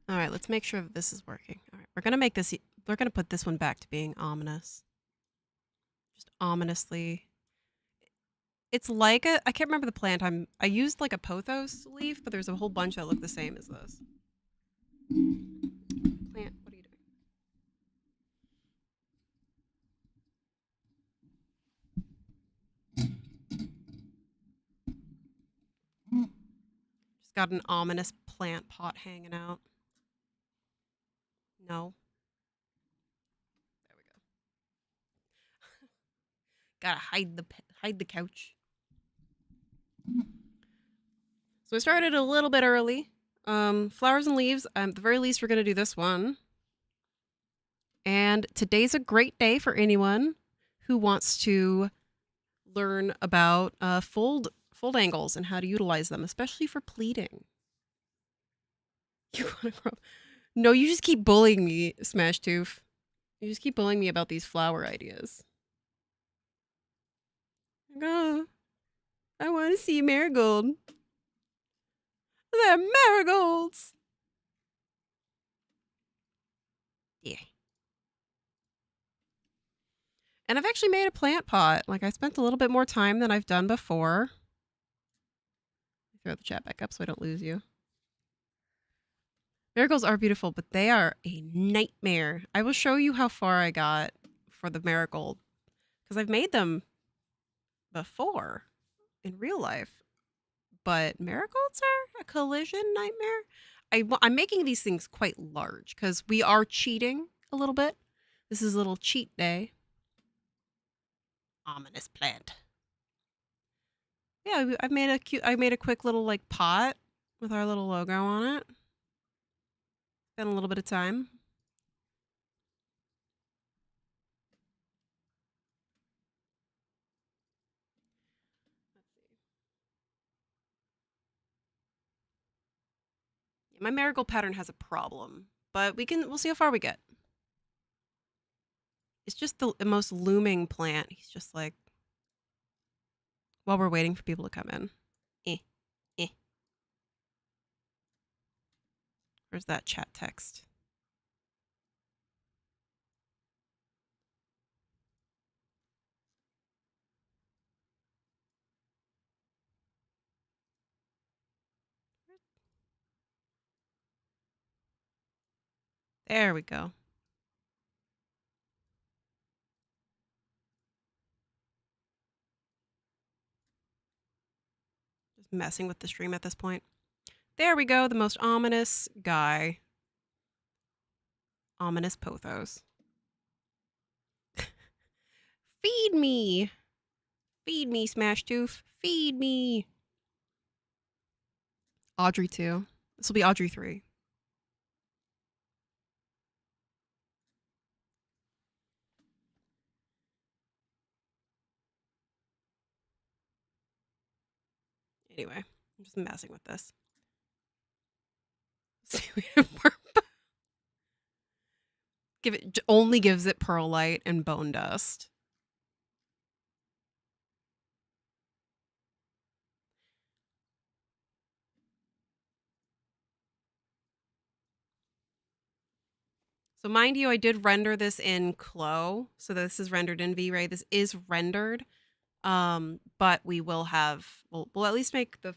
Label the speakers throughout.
Speaker 1: All right, let's make sure that this is working. All right, we're gonna make this. We're gonna put this one back to being ominous. Just ominously. It's like a. I can't remember the plant. I used like a pothos leaf, but there's a whole bunch that look the same as this. Plant. What are you doing? Just got an ominous plant pot hanging out. No. There we go. Gotta hide the couch. So I started a little bit early. Flowers and leaves. At the very least, we're gonna do this one. And today's a great day for anyone who wants to learn about fold angles and how to utilize them, especially for pleating. You want to grow? No, you just keep bullying me, Smash Tooth. You just keep bullying me about these flower ideas. Oh, I want to see marigold. They're marigolds. Yeah. And I've actually made a plant pot. Like, I spent a little bit more time than I've done before. Throw the chat back up so I don't lose you. Marigolds are beautiful, but they are a nightmare. I will show you how far I got for the marigold, because I've made them before in real life. But marigolds are a collision nightmare. I'm making these things quite large because we are cheating a little bit. This is a little cheat day. Ominous plant. Yeah, I made a quick little like pot with our little logo on it. Spent a little bit of time. My marigold pattern has a problem, but we'll see how far we get. It's just the most looming plant. He's just like, while we're waiting for people to come in. Eh. Where's that chat text? There we go. Just messing with the stream at this point. There we go, the most ominous guy. Ominous pothos. Feed me! Feed me, Smash Tooth. Feed me! Audrey 2. This will be Audrey 3. Anyway, I'm just messing with this. Only gives it perlite and bone dust. So mind you, I did render this in Clo. So this is rendered in V-Ray. This is rendered. But we will have, we'll at least make at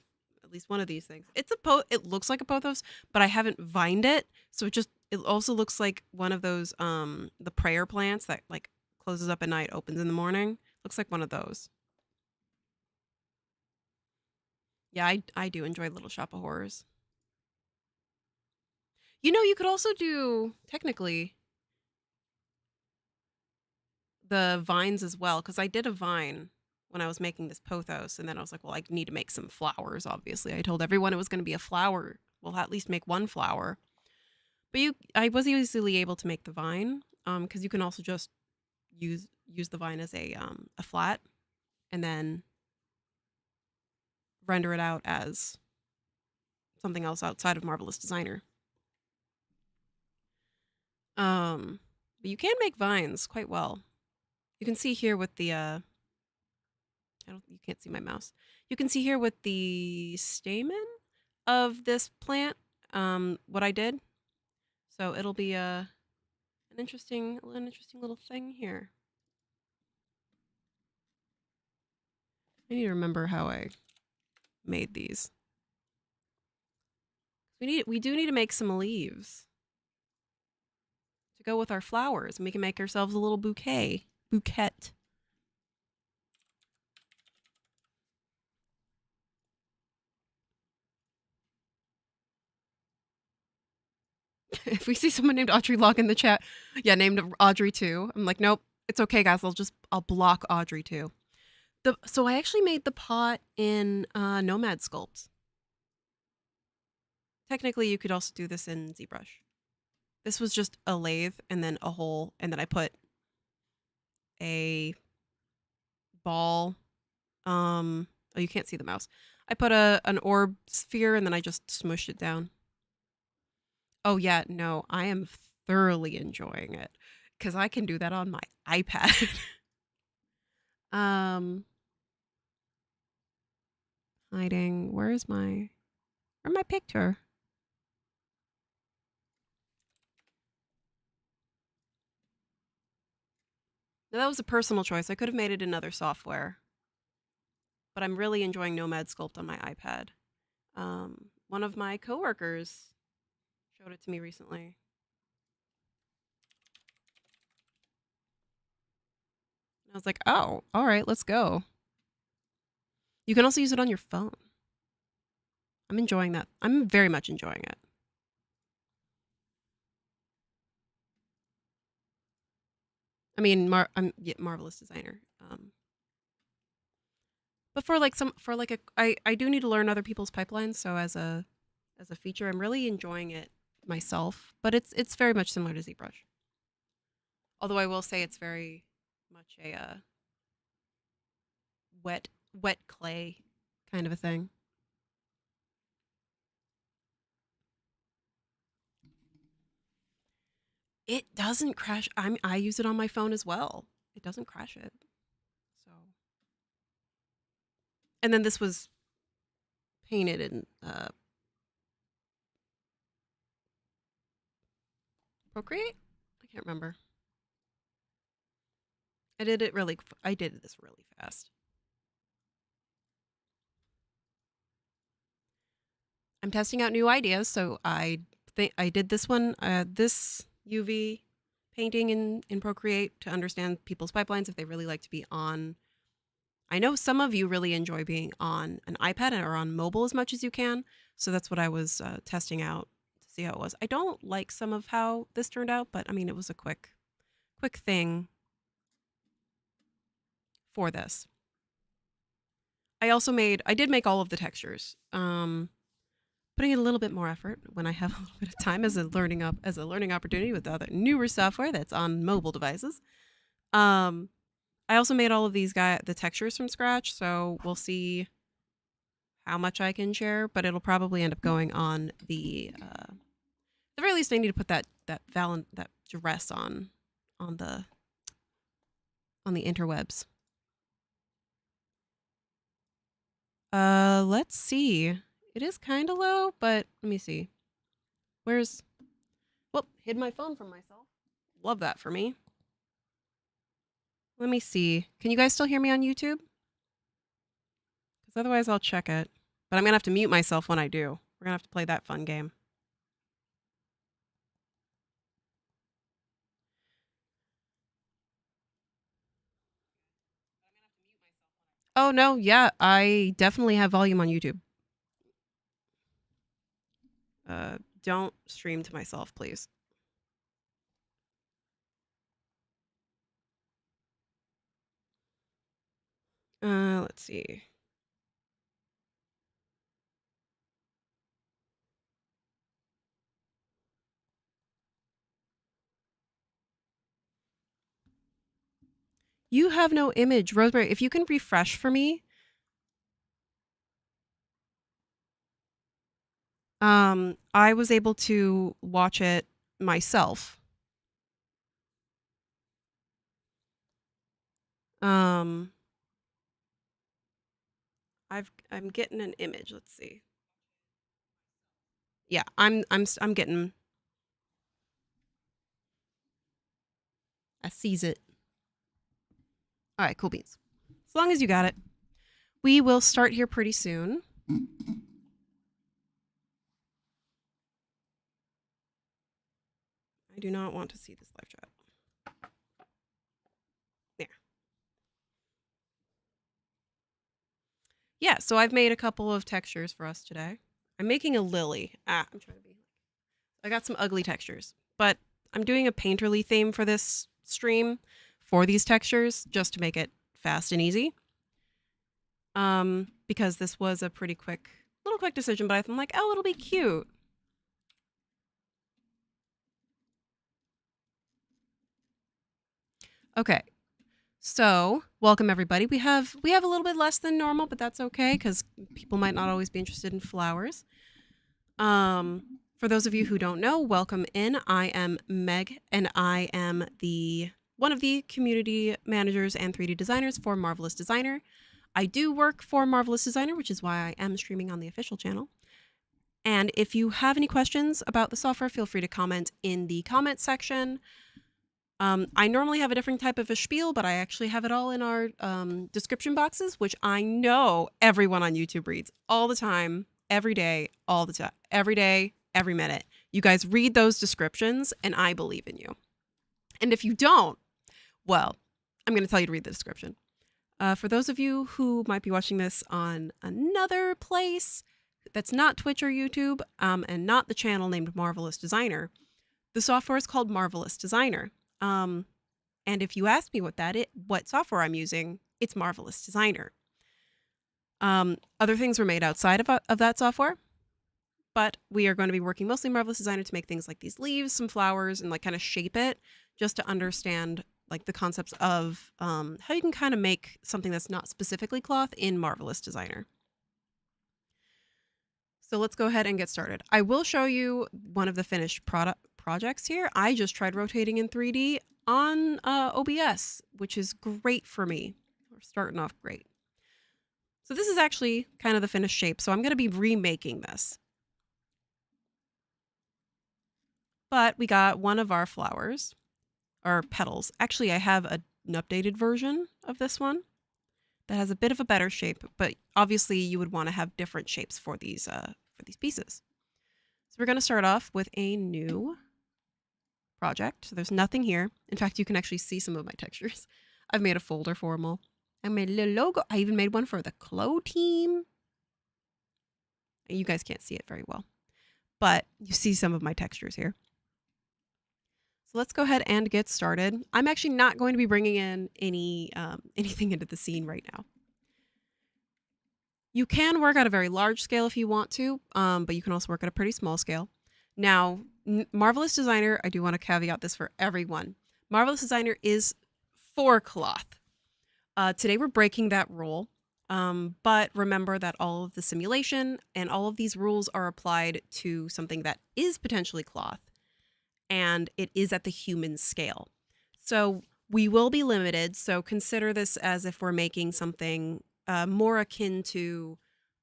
Speaker 1: least one of these things. It looks like a pothos, but I haven't vined it. So it also looks like one of those, the prayer plants that like closes up at night, opens in the morning. Looks like one of those. Yeah, I do enjoy Little Shop of Horrors. You know, you could also do, technically, the vines as well, because I did a vine when I was making this pothos, and then I was like, well, I need to make some flowers, obviously. I told everyone it was going to be a flower. We'll at least make one flower. But I was easily able to make the vine, because you can also just use the vine as a flat, and then render it out as something else outside of Marvelous Designer. But you can make vines quite well. You can see here with the you can't see my mouse. You can see here with the stamen of this plant, what I did. So it'll be an interesting little thing here. I need to remember how I made these. We do need to make some leaves to go with our flowers, and we can make ourselves a little bouquet. If we see someone named Audrey Locke in the chat, yeah, named Audrey too. I'm like, nope, it's okay, guys. I'll block Audrey too. So I actually made the pot in Nomad sculpt. Technically, you could also do this in ZBrush. This was just a lathe and then a hole, and then I put a ball. Oh, you can't see the mouse. I put an orb sphere and then I just smushed it down. Oh yeah, no, I am thoroughly enjoying it because I can do that on my iPad. Hiding. Where's my picture? Now, that was a personal choice. I could have made it in other software, but I'm really enjoying Nomad Sculpt on my iPad. One of my coworkers showed it to me recently. I was like, oh, all right, let's go. You can also use it on your phone. I'm enjoying that. I'm very much enjoying it. I mean, I'm marvelous designer. But I do need to learn other people's pipelines. So as a feature, I'm really enjoying it myself. But it's very much similar to ZBrush. Although I will say it's very much a wet clay kind of a thing. It doesn't crash. I use it on my phone as well. It doesn't crash it. So, and then this was painted in Procreate. I can't remember. I did this really fast. I'm testing out new ideas, so I think I did this one, this UV painting in Procreate to understand people's pipelines if they really like to be on. I know some of you really enjoy being on an iPad or on mobile as much as you can, so that's what I was testing out to see how it was. I don't like some of how this turned out, but I mean it was a quick thing for this. I did make all of the textures. Putting in a little bit more effort when I have a little bit of time as a learning opportunity with other newer software that's on mobile devices. I also made all of the textures from scratch, so we'll see how much I can share, but it'll probably end up going on the at the very least I need to put that dress on the interwebs. Let's see. It is kind of low, but let me see. Hid my phone from myself. Love that for me. Let me see. Can you guys still hear me on YouTube? Because otherwise I'll check it. But I'm going to have to mute myself when I do. We're going to have to play that fun game. Oh, no. Yeah, I definitely have volume on YouTube. Don't stream to myself, please. Let's see. You have no image. Rosemary, if you can refresh for me. I was able to watch it myself. I'm getting an image. Let's see. Yeah, I'm getting. I sees it. All right, cool beans. As long as you got it. We will start here pretty soon. I do not want to see this live chat. There. Yeah, so I've made a couple of textures for us today. I'm making a lily. I'm trying to be... I got some ugly textures, but I'm doing a painterly theme for this stream for these textures just to make it fast and easy. Because this was a pretty quick decision, but I'm like, oh, it'll be cute. Okay, so welcome everybody. We have a little bit less than normal, but that's okay because people might not always be interested in flowers. For those of you who don't know, welcome in. I am Meg, and I am one of the community managers and 3D designers for Marvelous Designer. I do work for Marvelous Designer, which is why I am streaming on the official channel. And if you have any questions about the software, feel free to comment in the comment section. I normally have a different type of a spiel, but I actually have it all in our description boxes, which I know everyone on YouTube reads all the time, every day, all the time, every day, every minute. You guys read those descriptions, and I believe in you. And if you don't, well, I'm going to tell you to read the description. For those of you who might be watching this on another place that's not Twitch or YouTube, and not the channel named Marvelous Designer, the software is called Marvelous Designer. And if you ask me what software I'm using, it's Marvelous Designer. Other things were made outside of that software, but we are going to be working mostly Marvelous Designer to make things like these leaves, some flowers, and like kind of shape it just to understand like the concepts of how you can kind of make something that's not specifically cloth in Marvelous Designer. So let's go ahead and get started. I will show you one of the finished projects here. I just tried rotating in 3D on OBS, which is great for me. We're starting off great. So this is actually kind of the finished shape. So I'm going to be remaking this. But we got one of our flowers, or petals. Actually, I have an updated version of this one that has a bit of a better shape, but obviously you would want to have different shapes for these pieces. So we're going to start off with a new project. So there's nothing here. In fact, you can actually see some of my textures. I've made a folder for them all. I made a little logo. I even made one for the Clo team. You guys can't see it very well, but you see some of my textures here. So let's go ahead and get started. I'm actually not going to be bringing in anything into the scene right now. You can work at a very large scale if you want to, but you can also work at a pretty small scale. Now, Marvelous Designer, I do want to caveat this for everyone. Marvelous Designer is for cloth. Today we're breaking that rule, but remember that all of the simulation and all of these rules are applied to something that is potentially cloth, and it is at the human scale. So we will be limited, so consider this as if we're making something more akin to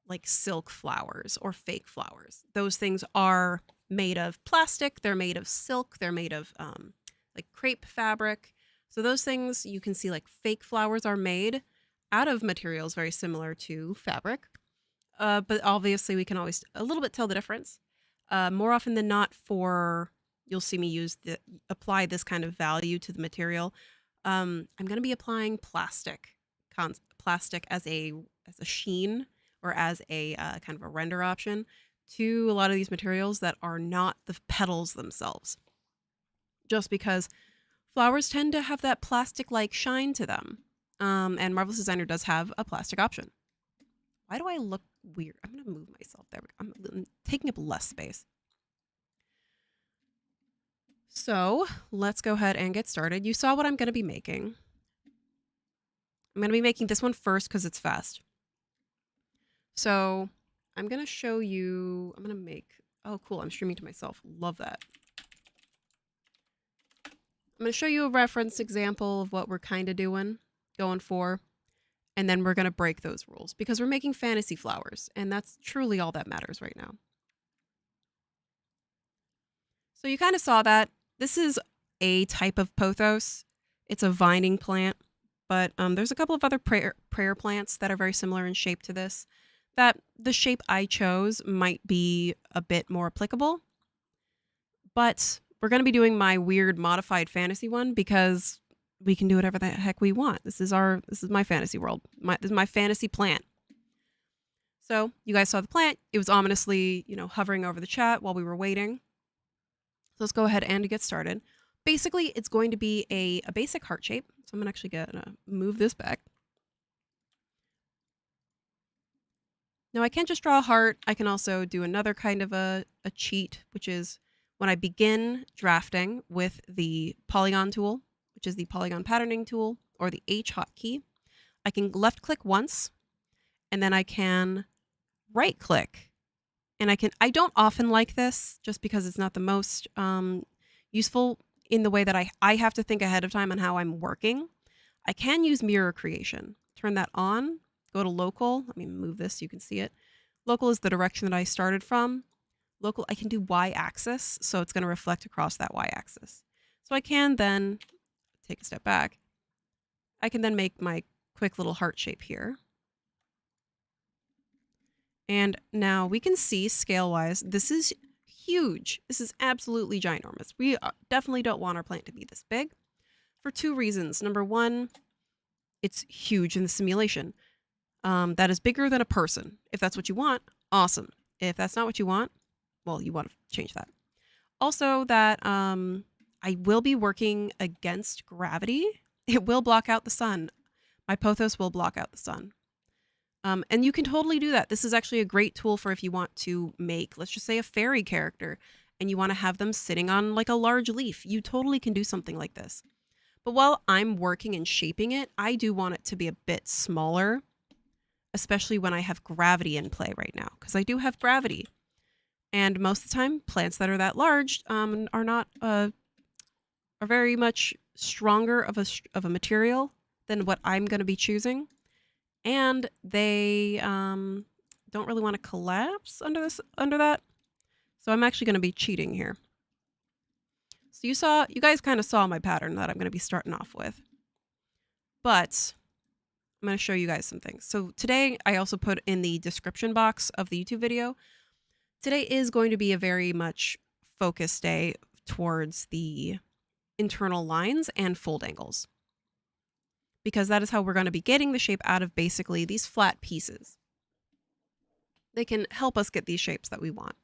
Speaker 1: like silk flowers or fake flowers. Those things are made of plastic, they're made of silk, they're made of like crepe fabric. So those things you can see like fake flowers are made out of materials very similar to fabric. But obviously we can always a little bit tell the difference. More often than not you'll see me apply this kind of value to the material. I'm going to be applying plastic as a sheen or as a kind of a render option to a lot of these materials that are not the petals themselves. Just because flowers tend to have that plastic-like shine to them. And Marvelous Designer does have a plastic option. Why do I look weird? I'm going to move myself there. I'm taking up less space. So let's go ahead and get started. You saw what I'm going to be making. I'm going to be making this one first because it's fast. So I'm going to show you, oh cool, I'm streaming to myself. Love that. I'm going to show you a reference example of what we're kind of going for, and then we're going to break those rules because we're making fantasy flowers, and that's truly all that matters right now. So you kind of saw that. This is a type of pothos. It's a vining plant, but there's a couple of other prayer plants that are very similar in shape to this, that the shape I chose might be a bit more applicable. But we're going to be doing my weird modified fantasy one because we can do whatever the heck we want. This is my fantasy world. This is my fantasy plant. So you guys saw the plant. It was ominously, hovering over the chat while we were waiting. So let's go ahead and get started. Basically, it's going to be a basic heart shape. So I'm actually going to move this back. Now I can't just draw a heart. I can also do another kind of a cheat, which is when I begin drafting with the polygon tool, which is the polygon patterning tool, or the H hotkey, I can left click once, and then I can right click. And I don't often like this just because it's not the most useful in the way that I have to think ahead of time on how I'm working. I can use mirror creation. Turn that on, go to local. Let me move this so you can see it. Local is the direction that I started from. Local, I can do y-axis, so it's going to reflect across that y-axis. So I can then take a step back. I can then make my quick little heart shape here. And now we can see scale-wise, this is huge. This is absolutely ginormous. We definitely don't want our plant to be this big for two reasons. Number one, it's huge in the simulation. That is bigger than a person. If that's what you want, awesome. If that's not what you want, well, you want to change that. Also that I will be working against gravity. It will block out the sun. My pothos will block out the sun. And you can totally do that. This is actually a great tool for if you want to make, let's just say, a fairy character and you want to have them sitting on like a large leaf. You totally can do something like this. But while I'm working and shaping it, I do want it to be a bit smaller, especially when I have gravity in play right now, because I do have gravity. And most of the time, plants that are that large are not are very much stronger of a material than what I'm going to be choosing. And they don't really want to collapse under that. So I'm actually going to be cheating here. So you guys kind of saw my pattern that I'm going to be starting off with. But I'm going to show you guys some things. So today I also put in the description box of the YouTube video. Today is going to be a very much focused day towards the internal lines and fold angles, because that is how we're going to be getting the shape out of basically these flat pieces. They can help us get these shapes that we want.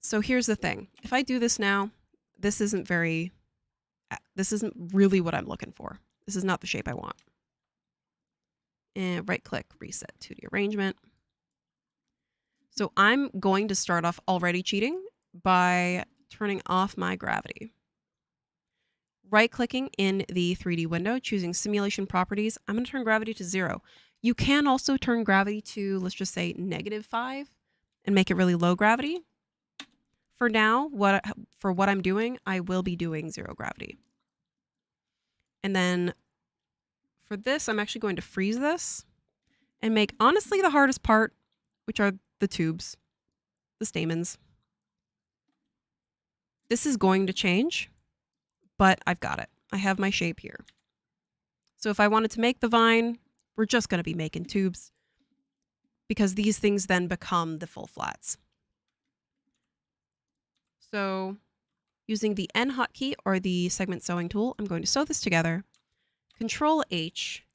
Speaker 1: So here's the thing. If I do this now, this isn't really what I'm looking for. This is not the shape I want. And right click, reset 2D arrangement. So I'm going to start off already cheating by turning off my gravity. Right-clicking in the 3D window, choosing simulation properties. I'm going to turn gravity to 0. You can also turn gravity to, let's just say, -5 and make it really low gravity. For now, for what I'm doing, I will be doing 0 gravity. And then for this, I'm actually going to freeze this and make, honestly, the hardest part, which are the tubes, the stamens. This is going to change, but I've got it. I have my shape here. So if I wanted to make the vine, we're just going to be making tubes because these things then become the full flats. So using the N hotkey or the segment sewing tool, I'm going to sew this together. Control H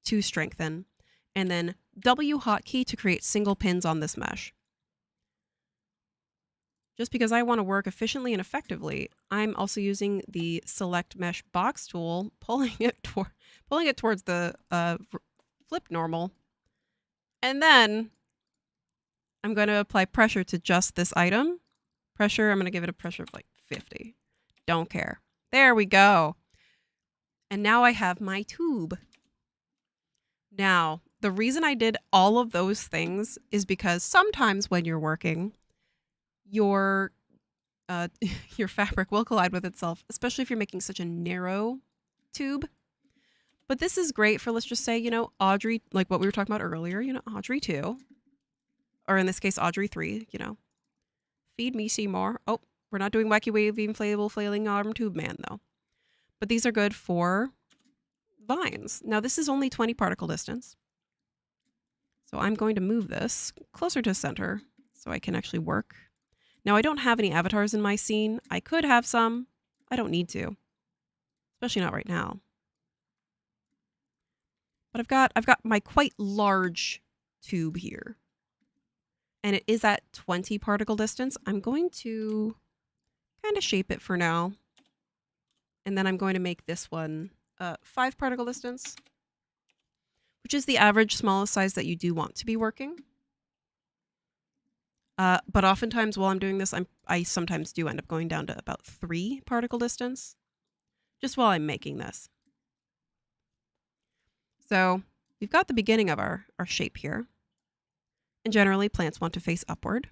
Speaker 1: to strengthen, and then W hotkey to create single pins on this mesh. Just because I want to work efficiently and effectively, I'm also using the Select Mesh Box tool, pulling it towards the flip normal. And then I'm going to apply pressure to just this item. Pressure, I'm going to give it a pressure of like 50. Don't care. There we go. And now I have my tube. Now, the reason I did all of those things is because sometimes when you're working, your fabric will collide with itself, especially if you're making such a narrow tube. But this is great for, let's just say, Audrey, like what we were talking about earlier, Audrey 2, or in this case, Audrey 3, feed me, Seymour. Oh, we're not doing wacky wavy inflatable flailing arm tube man though. but these are good for vines. Now this is only 20 particle distance. So I'm going to move this closer to center so I can actually work. Now I don't have any avatars in my scene. I could have some. I don't need to, especially not right now. But I've got my quite large tube here. And it is at 20 particle distance. I'm going to kind of shape it for now. And then I'm going to make this one 5 particle distance, which is the average smallest size that you do want to be working. But oftentimes while I'm doing this, I sometimes do end up going down to about 3 particle distance, just while I'm making this. So we've got the beginning of our shape here. And generally plants want to face upward.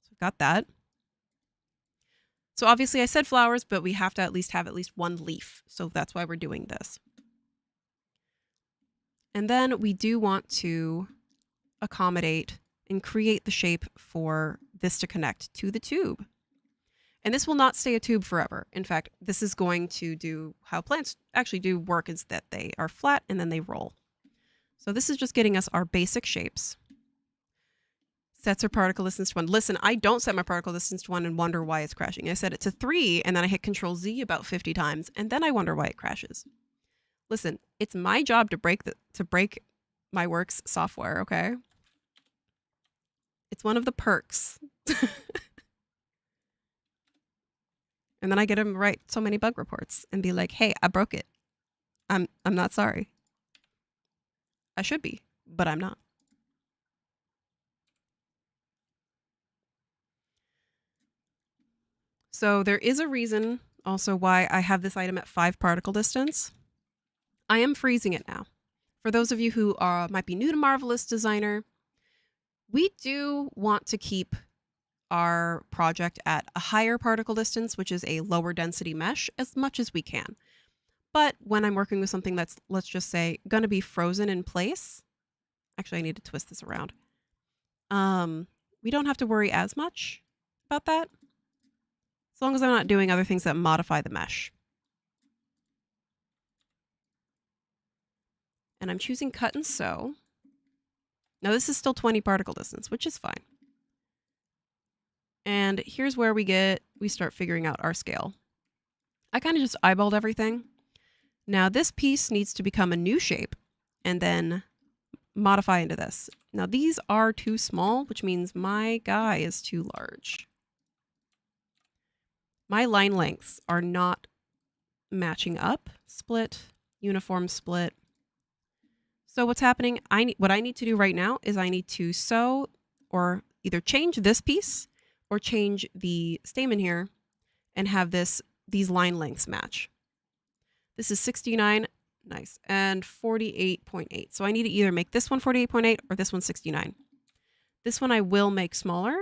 Speaker 1: So we've got that. So obviously I said flowers, but we have to at least have at least one leaf. So that's why we're doing this. And then we do want to accommodate and create the shape for this to connect to the tube. And this will not stay a tube forever. In fact, this is going to do how plants actually do work, is that they are flat and then they roll. So this is just getting us our basic shapes. Sets our particle distance to 1. Listen, I don't set my particle distance to 1 and wonder why it's crashing. I set it to 3 and then I hit Control Z about 50 times and then I wonder why it crashes. Listen, it's my job to break my works software, okay? It's one of the perks. And then I get to write so many bug reports and be like, "Hey, I broke it. I'm not sorry. I should be, but I'm not." So there is a reason also why I have this item at 5 particle distance. I am freezing it now. For those of you who might be new to Marvelous Designer, we do want to keep our project at a higher particle distance, which is a lower density mesh, as much as we can. But when I'm working with something that's, let's just say, going to be frozen in place, actually I need to twist this around. We don't have to worry as much about that, as long as I'm not doing other things that modify the mesh. And I'm choosing cut and sew. Now this is still 20 particle distance, which is fine. And here's where we start figuring out our scale. I kind of just eyeballed everything. Now this piece needs to become a new shape and then modify into this. Now these are too small, which means my guy is too large. My line lengths are not matching up. Split, uniform split. So what's happening, what I need to do right now is I need to sew or either change this piece or change the stamen here and have these line lengths match. This is 69, nice, and 48.8. So I need to either make this one 48.8 or this one 69. This one I will make smaller.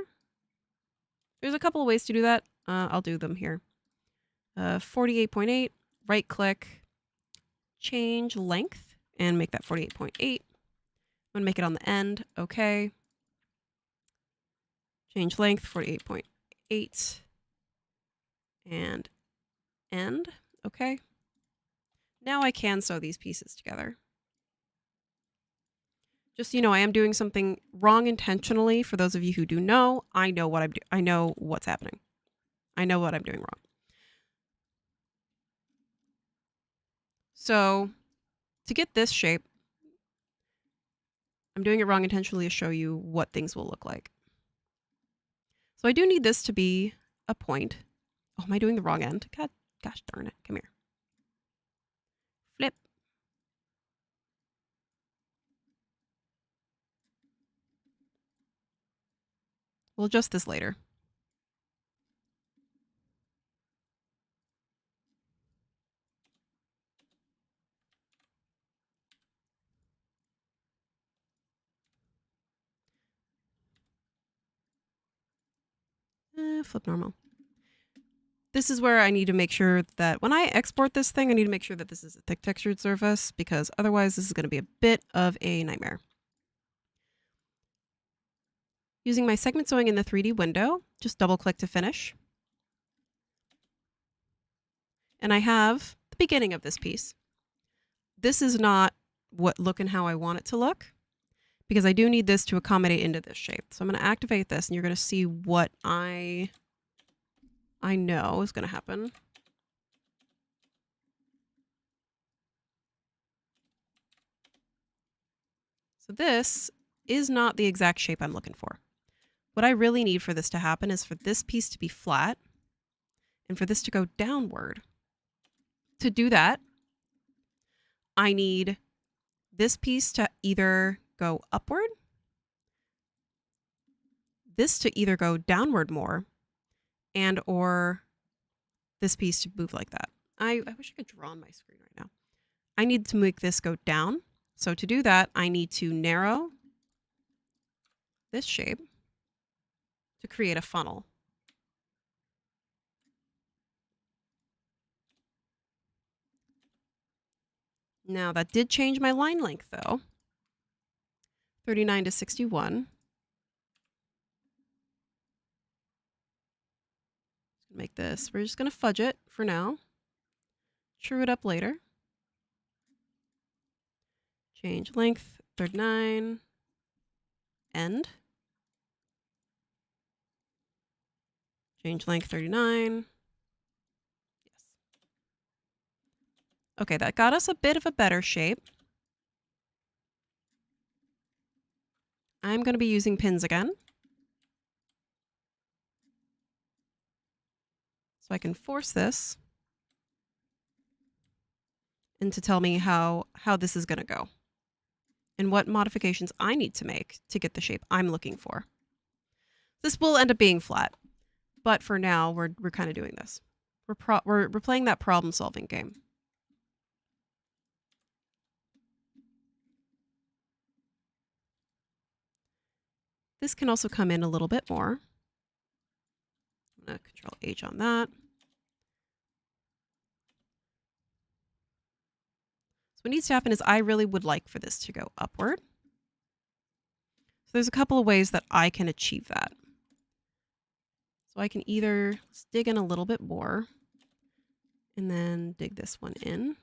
Speaker 1: There's a couple of ways to do that. I'll do them here. 48.8, right click, change length, and make that 48.8. I'm gonna make it on the end, okay. Change length, 48.8. And end, okay. Now I can sew these pieces together. Just so you know, I am doing something wrong intentionally. For those of you who do know, I know what I know what's happening. I know what I'm doing wrong. So to get this shape, I'm doing it wrong intentionally to show you what things will look like. So I do need this to be a point. Oh, am I doing the wrong end? God, gosh darn it. Come here. Flip. We'll adjust this later. Flip normal. This is where I need to make sure that when I export this thing, I need to make sure that this is a thick textured surface, because otherwise this is going to be a bit of a nightmare. Using my segment sewing in the 3D window, just double click to finish. And I have the beginning of this piece. This is not looking how I want it to look, because I do need this to accommodate into this shape. So I'm going to activate this, and you're going to see what I know is going to happen. So this is not the exact shape I'm looking for. What I really need for this to happen is for this piece to be flat and for this to go downward. To do that, I need this piece to either go upward, this to either go downward more, and or this piece to move like that. I wish I could draw on my screen right now. I need to make this go down. So to do that, I need to narrow this shape to create a funnel. Now that did change my line length though. 39 to 61. Make this, we're just going to fudge it for now. True it up later. Change length, 39. End. Change length, 39. Yes. Okay, that got us a bit of a better shape. I'm going to be using pins again. So I can force this and to tell me how this is going to go and what modifications I need to make to get the shape I'm looking for. This will end up being flat, but for now we're kind of doing this. We're playing that problem solving game. This can also come in a little bit more. I'm going to Control H on that. So what needs to happen is I really would like for this to go upward. So there's a couple of ways that I can achieve that. So I can either dig in a little bit more and then dig this one in.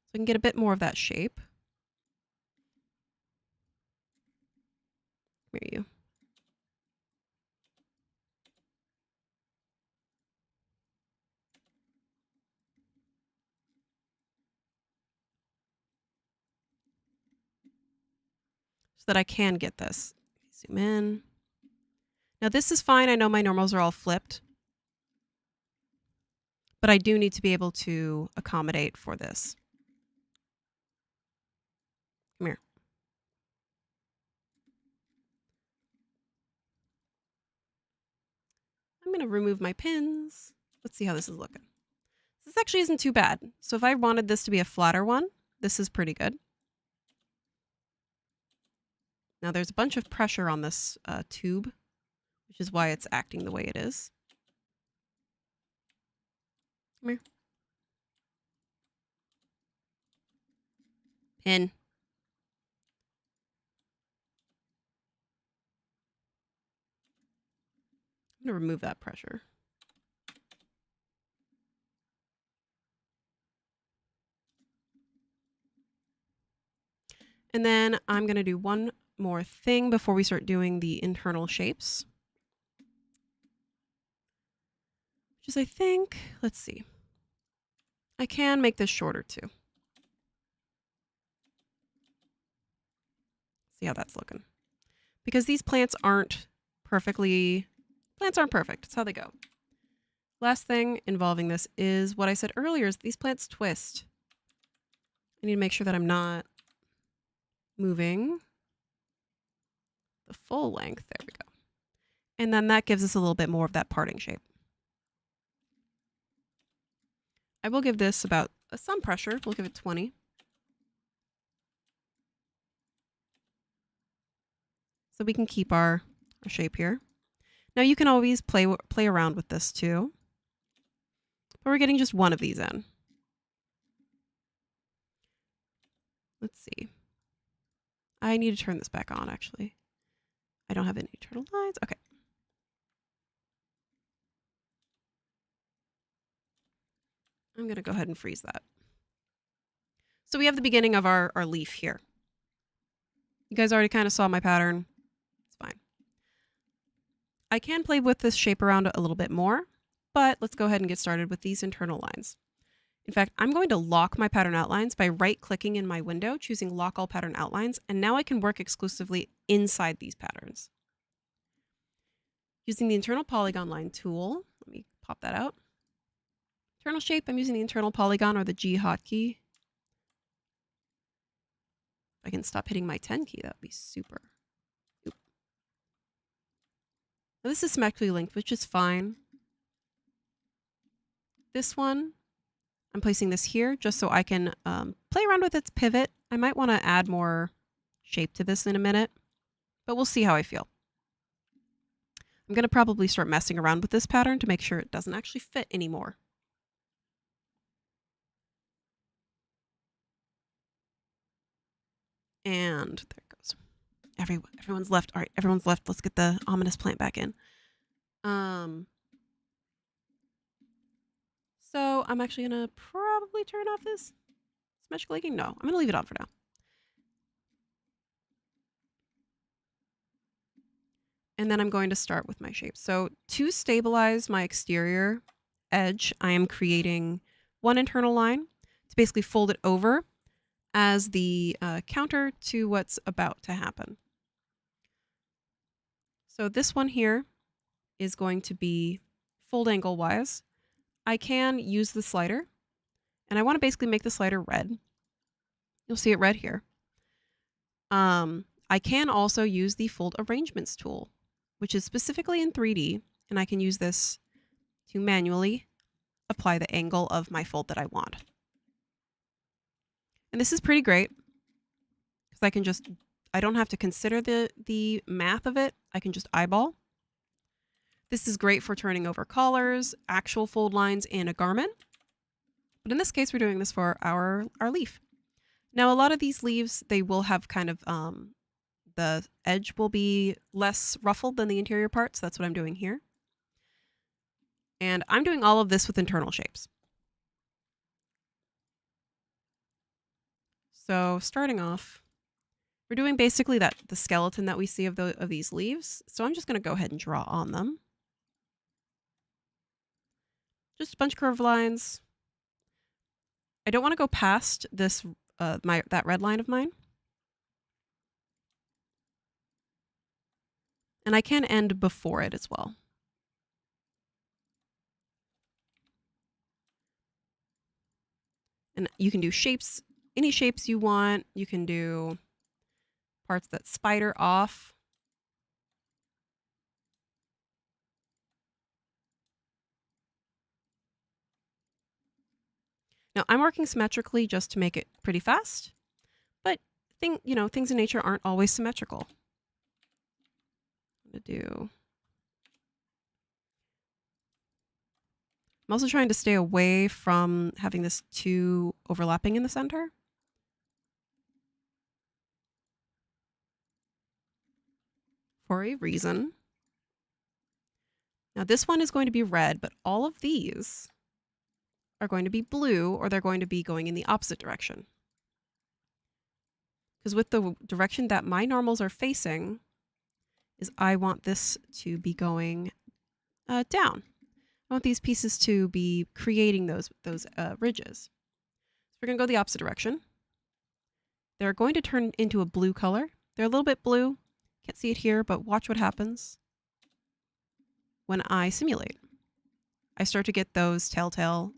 Speaker 1: So I can get a bit more of that shape. Where are you? So that I can get this. Zoom in. Now this is fine. I know my normals are all flipped, but I do need to be able to accommodate for this. Come here. I'm going to remove my pins. Let's see how this is looking. This actually isn't too bad. So if I wanted this to be a flatter one, this is pretty good. Now there's a bunch of pressure on this tube, which is why it's acting the way it is. Come here. Pin. I'm going to remove that pressure. And then I'm going to do one more thing before we start doing the internal shapes. Which is, I think, let's see. I can make this shorter too. See how that's looking. Because these plants aren't perfect. It's how they go. Last thing involving this is what I said earlier is these plants twist. I need to make sure that I'm not moving the full length. There we go. And then that gives us a little bit more of that parting shape. I will give this about some pressure. We'll give it 20. So we can keep our shape here. Now you can always play around with this too. but we're getting just one of these in. Let's see. I need to turn this back on, actually. I don't have any internal lines. Okay. I'm going to go ahead and freeze that. So we have the beginning of our leaf here. You guys already kind of saw my pattern. It's fine. I can play with this shape around a little bit more, but let's go ahead and get started with these internal lines. In fact, I'm going to lock my pattern outlines by right-clicking in my window, choosing Lock All Pattern Outlines, and now I can work exclusively inside these patterns. Using the Internal Polygon Line tool, let me pop that out. Internal shape, I'm using the internal polygon or the G hotkey. If I can stop hitting my 10 key, that would be super. Oop. Now this is symmetrically linked, which is fine. This one, I'm placing this here just so I can play around with its pivot. I might want to add more shape to this in a minute, but we'll see how I feel. I'm going to probably start messing around with this pattern to make sure it doesn't actually fit anymore. And there it goes. Everyone's left. All right, everyone's left. Let's get the ominous plant back in. So I'm actually going to probably turn off this symmetrical linking. No, I'm going to leave it on for now. And then I'm going to start with my shape. So to stabilize my exterior edge, I am creating one internal line to basically fold it over as the counter to what's about to happen. So this one here is going to be fold angle wise. I can use the slider, and I want to basically make the slider red. You'll see it red here. I can also use the fold arrangements tool, which is specifically in 3D, and I can use this to manually apply the angle of my fold that I want. And this is pretty great because I don't have to consider the math of it. I can just eyeball. This is great for turning over collars, actual fold lines in a garment. But in this case, we're doing this for our leaf. Now, a lot of these leaves, they will have kind of, the edge will be less ruffled than the interior part. So that's what I'm doing here. And I'm doing all of this with internal shapes. So starting off, we're doing basically the skeleton that we see of these leaves. So I'm just going to go ahead and draw on them. Just a bunch of curved lines. I don't want to go past this that red line of mine. And I can end before it as well. And you can do shapes, any shapes you want. You can do parts that spider off. Now I'm working symmetrically just to make it pretty fast, but things in nature aren't always symmetrical. I'm also trying to stay away from having this too overlapping in the center. For a reason. Now this one is going to be red, but all of these are going to be blue, or they're going to be going in the opposite direction. Because with the direction that my normals are facing, is I want this to be going down. I want these pieces to be creating those ridges. So we're going to go the opposite direction. They're going to turn into a blue color. They're a little bit blue. Can't see it here, but watch what happens when I simulate. I start to get those telltale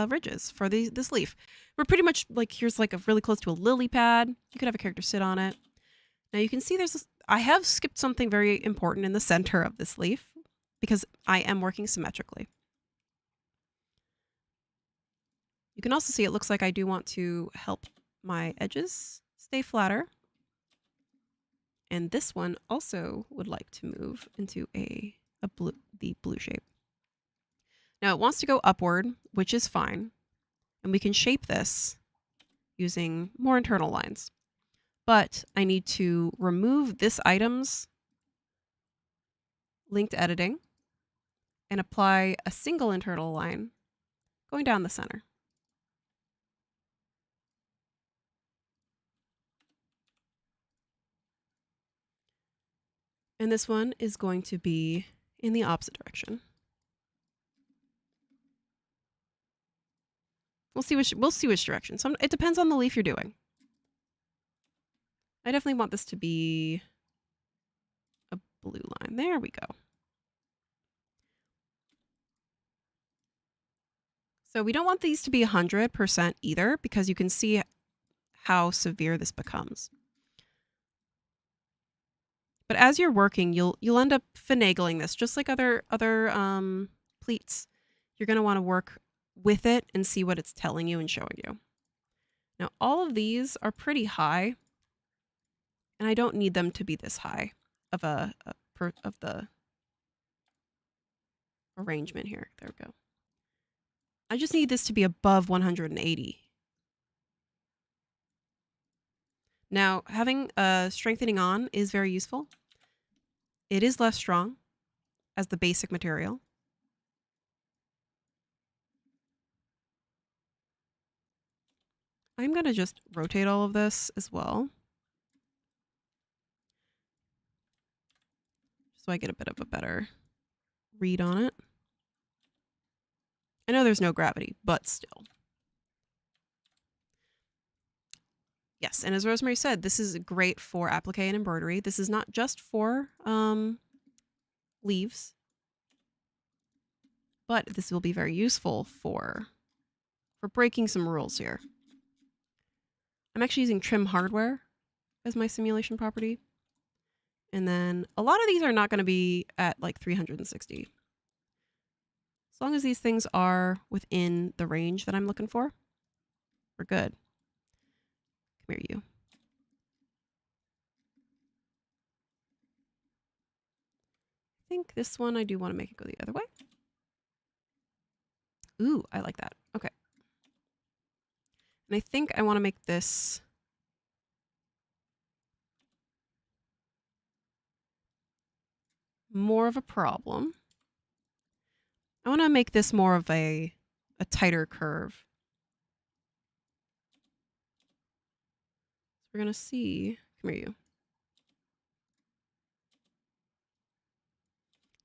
Speaker 1: ridges for this leaf. We're pretty much like, here's like a really close to a lily pad. You could have a character sit on it. Now you can see I have skipped something very important in the center of this leaf because I am working symmetrically. You can also see it looks like I do want to help my edges stay flatter. And this one also would like to move into the blue shape. Now it wants to go upward, which is fine. And we can shape this using more internal lines. But I need to remove this item's linked editing and apply a single internal line going down the center. And this one is going to be in the opposite direction. We'll see which direction. It depends on the leaf you're doing. I definitely want this to be a blue line. There we go. So we don't want these to be 100% either, because you can see how severe this becomes. But as you're working, you'll end up finagling this, just like other pleats. You're going to want to work with it and see what it's telling you and showing you. Now, all of these are pretty high, and I don't need them to be this high of the arrangement here. There we go. I just need this to be above 180. Now, having strengthening on is very useful. It is less strong as the basic material. I'm going to just rotate all of this as well, so I get a bit of a better read on it. I know there's no gravity, but still. Yes, and as Rosemary said, this is great for applique and embroidery. This is not just for leaves, but this will be very useful for breaking some rules here. I'm actually using trim hardware as my simulation property. And then a lot of these are not going to be at like 360. As long as these things are within the range that I'm looking for, we're good. Come here, you. I think this one I do want to make it go the other way. Ooh, I like that. Okay. And I think I want to make this more of a problem. I want to make this more of a tighter curve. So we're going to see. Come here, you.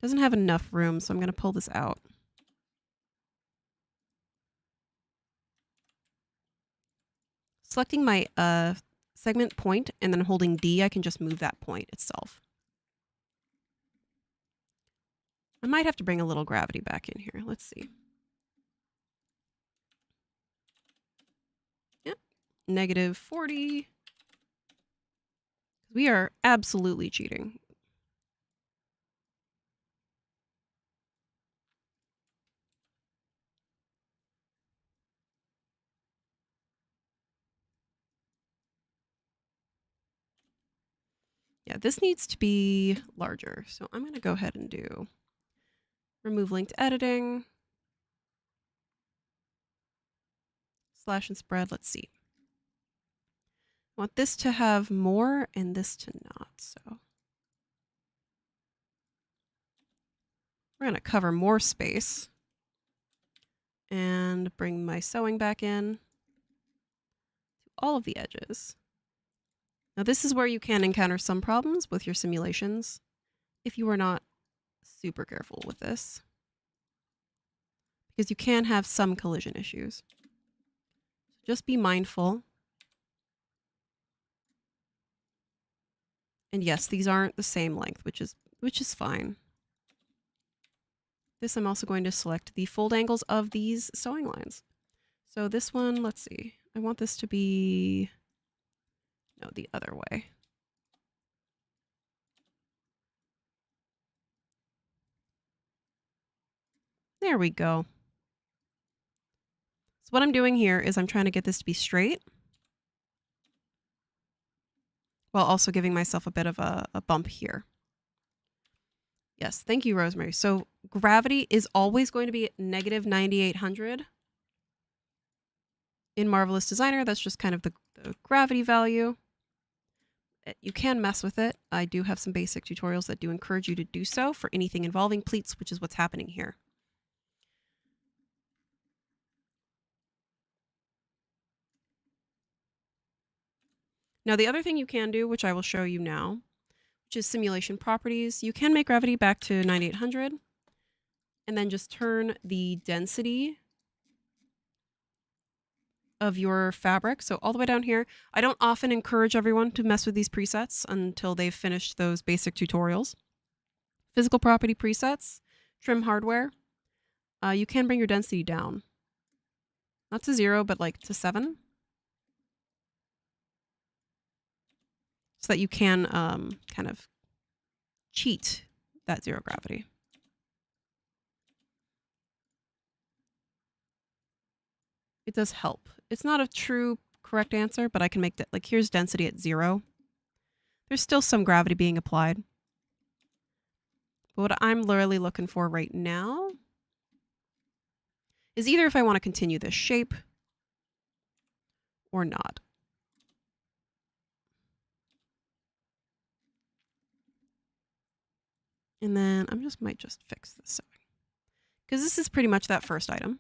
Speaker 1: Doesn't have enough room, so I'm going to pull this out. Selecting my segment point and then holding D, I can just move that point itself. I might have to bring a little gravity back in here. Let's see. Yep, -40. We are absolutely cheating. Yeah, this needs to be larger. So I'm going to go ahead and do remove linked editing. Slash and spread. Let's see. I want this to have more and this to not. So we're going to cover more space and bring my sewing back in to all of the edges. Now this is where you can encounter some problems with your simulations if you are not super careful with this, because you can have some collision issues. Just be mindful. And yes, these aren't the same length, which is fine. This I'm also going to select the fold angles of these sewing lines. So this one, let's see. I want this to be the other way. There we go. So what I'm doing here is I'm trying to get this to be straight while also giving myself a bit of a bump here. Yes, thank you, Rosemary. So gravity is always going to be negative 9,800. In Marvelous Designer, that's just kind of the gravity value. You can mess with it. I do have some basic tutorials that do encourage you to do so for anything involving pleats, which is what's happening here. Now, the other thing you can do, which I will show you now, which is simulation properties, you can make gravity back to 9,800 and then just turn the density of your fabric. So all the way down here. I don't often encourage everyone to mess with these presets until they've finished those basic tutorials. Physical property presets, trim hardware. You can bring your density down. Not to 0, but like to 7. So that you can kind of cheat that 0 gravity. It does help. It's not a true correct answer, but I can make that, like here's density at 0. There's still some gravity being applied. But what I'm literally looking for right now is either if I want to continue this shape or not. And then I might just fix this because this is pretty much that first item.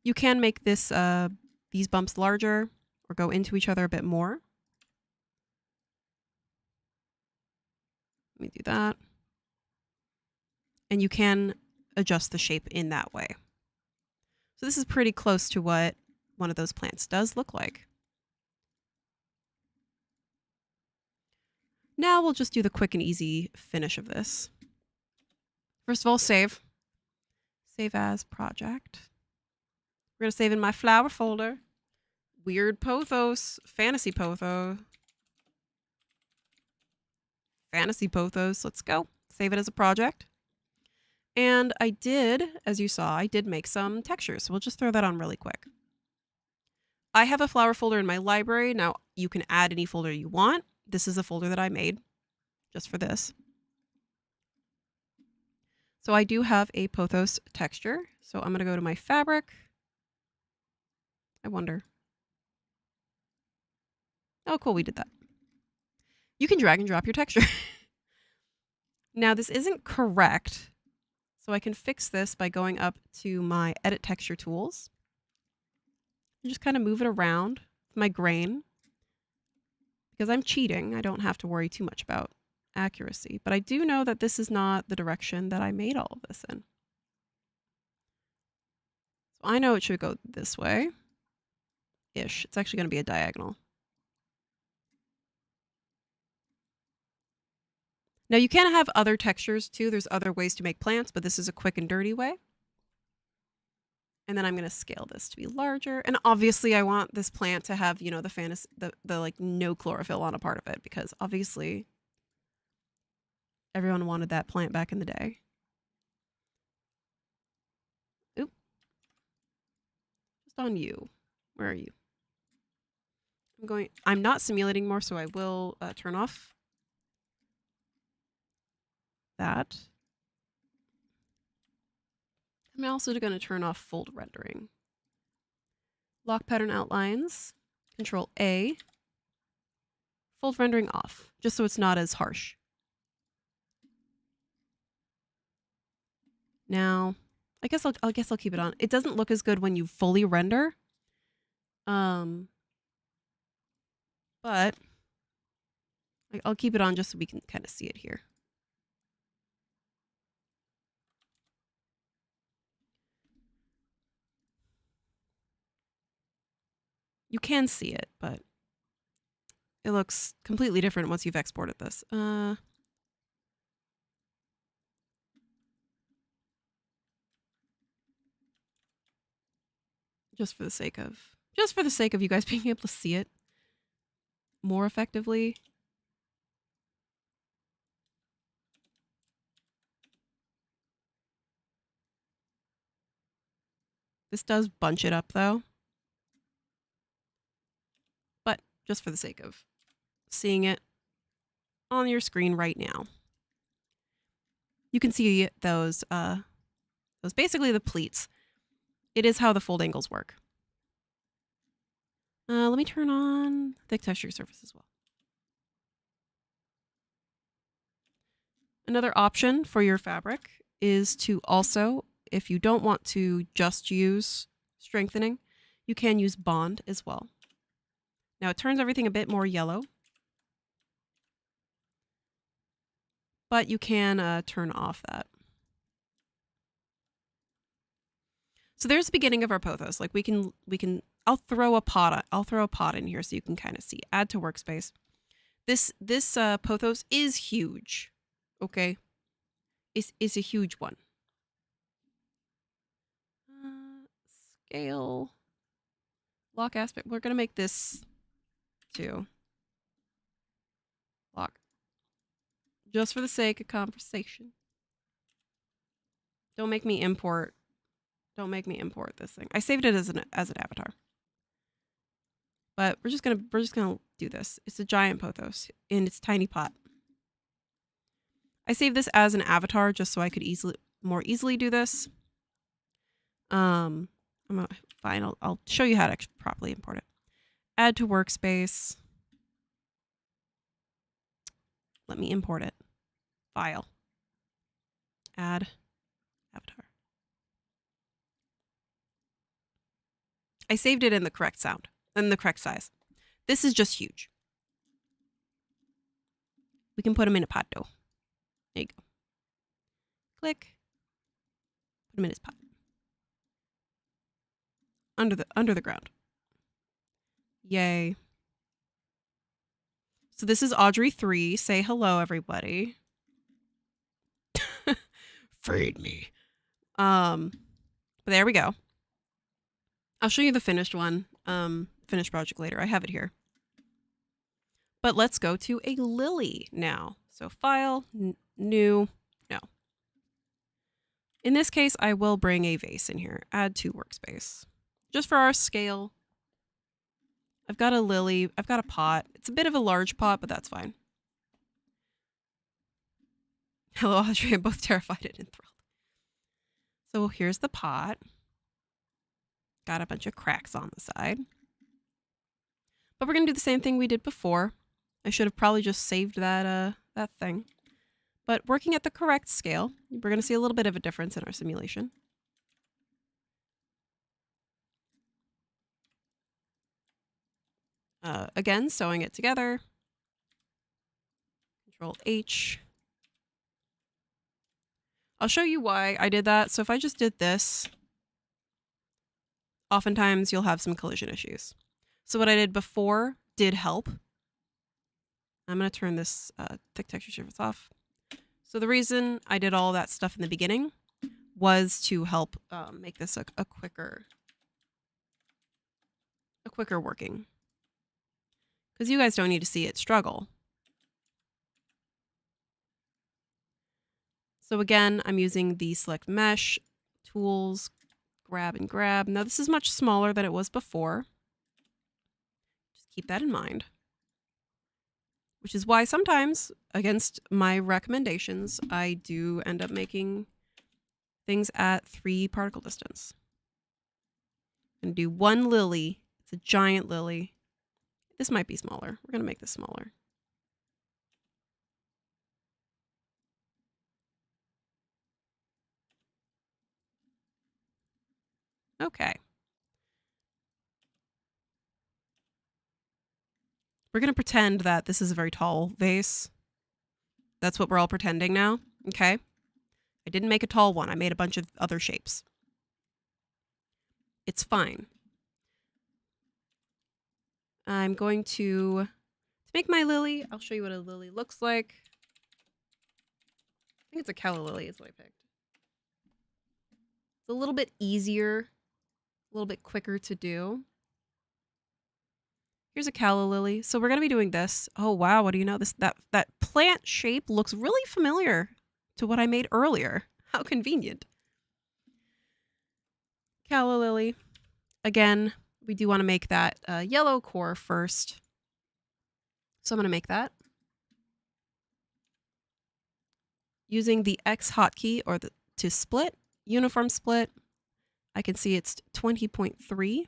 Speaker 1: You can make this these bumps larger or go into each other a bit more. Let me do that. And you can adjust the shape in that way. So this is pretty close to what one of those plants does look like. Now we'll just do the quick and easy finish of this. First of all, save. Save as project. We're going to save in my flower folder. Weird Pothos. Fantasy Pothos. Fantasy Pothos. Let's go. Save it as a project. And I did, as you saw, I did make some textures. So we'll just throw that on really quick. I have a flower folder in my library. Now you can add any folder you want. This is a folder that I made just for this. So I do have a pothos texture. So I'm going to go to my fabric. I wonder. Oh, cool. We did that. You can drag and drop your texture. Now this isn't correct. So I can fix this by going up to my edit texture tools. And just kind of move it around with my grain. Because I'm cheating, I don't have to worry too much about accuracy. But I do know that this is not the direction that I made all of this in. So I know it should go this way. Ish. It's actually going to be a diagonal. Now you can have other textures too. There's other ways to make plants, but this is a quick and dirty way. And then I'm going to scale this to be larger. And obviously I want this plant to have, you know, the like no chlorophyll on a part of it, because obviously everyone wanted that plant back in the day. Oop. Just on you. Where are you? I'm not simulating more, so I will turn off that. I'm also going to turn off fold rendering. Lock pattern outlines, Control A, fold rendering off, just so it's not as harsh. Now, I guess I'll keep it on. It doesn't look as good when you fully render. But I'll keep it on just so we can kind of see it here. You can see it, but it looks completely different once you've exported this. Just for the sake of you guys being able to see it more effectively. This does bunch it up though. But just for the sake of seeing it on your screen right now. You can see those basically the pleats. It is how the fold angles work. Let me turn on thick texture surface as well. Another option for your fabric is to also, if you don't want to just use strengthening, you can use bond as well. Now it turns everything a bit more yellow, but you can turn off that. So there's the beginning of our pothos. Like we can, I'll throw a pot in here so you can kind of see. Add to workspace. This pothos is huge. Okay. It's a huge one. Scale. Lock aspect. We're going to make this to lock. Just for the sake of conversation. Don't make me import this thing. I saved it as an avatar. But we're just gonna do this. It's a giant pothos in its tiny pot. I saved this as an avatar just so I could more easily do this. Fine. I'll show you how to actually properly import it. Add to workspace. Let me import it. File. Add avatar. I saved it in the correct sound and the correct size. This is just huge. We can put him in a pot though. There you go. Click. Put him in his pot. Under the ground. Yay. So this is Audrey 3. Say hello, everybody. Feed me. But there we go. I'll show you the finished one, finished project later. I have it here. But let's go to a lily now. So file, new, no. In this case, I will bring a vase in here. Add to workspace. Just for our scale. I've got a lily. I've got a pot. It's a bit of a large pot, but that's fine. Hello, Audrey. I'm both terrified and enthralled. So here's the pot. Got a bunch of cracks on the side. But we're going to do the same thing we did before. I should have probably just saved that thing. But working at the correct scale, we're going to see a little bit of a difference in our simulation. Again, sewing it together. Control H. I'll show you why I did that. So if I just did this, oftentimes you'll have some collision issues. So what I did before did help. I'm going to turn this thick texture surface off. So the reason I did all that stuff in the beginning was to help make this a quicker working. Because you guys don't need to see it struggle. So again, I'm using the select mesh tools, grab and grab. Now this is much smaller than it was before. Just keep that in mind. Which is why sometimes, against my recommendations, I do end up making things at 3 particle distance. I'm going to do one lily. It's a giant lily. This might be smaller. We're going to make this smaller. Okay. We're going to pretend that this is a very tall vase. That's what we're all pretending now. Okay. I didn't make a tall one. I made a bunch of other shapes. It's fine. I'm going to make my lily. I'll show you what a lily looks like. I think it's a Calla lily is what I picked. It's a little bit easier, a little bit quicker to do. Here's a Calla lily. So we're going to be doing this. Oh, wow. What do you know? That plant shape looks really familiar to what I made earlier. How convenient. Calla lily. Again, we do want to make that yellow core first. So I'm going to make that. Using the X hotkey or to split, uniform split, I can see it's 20.3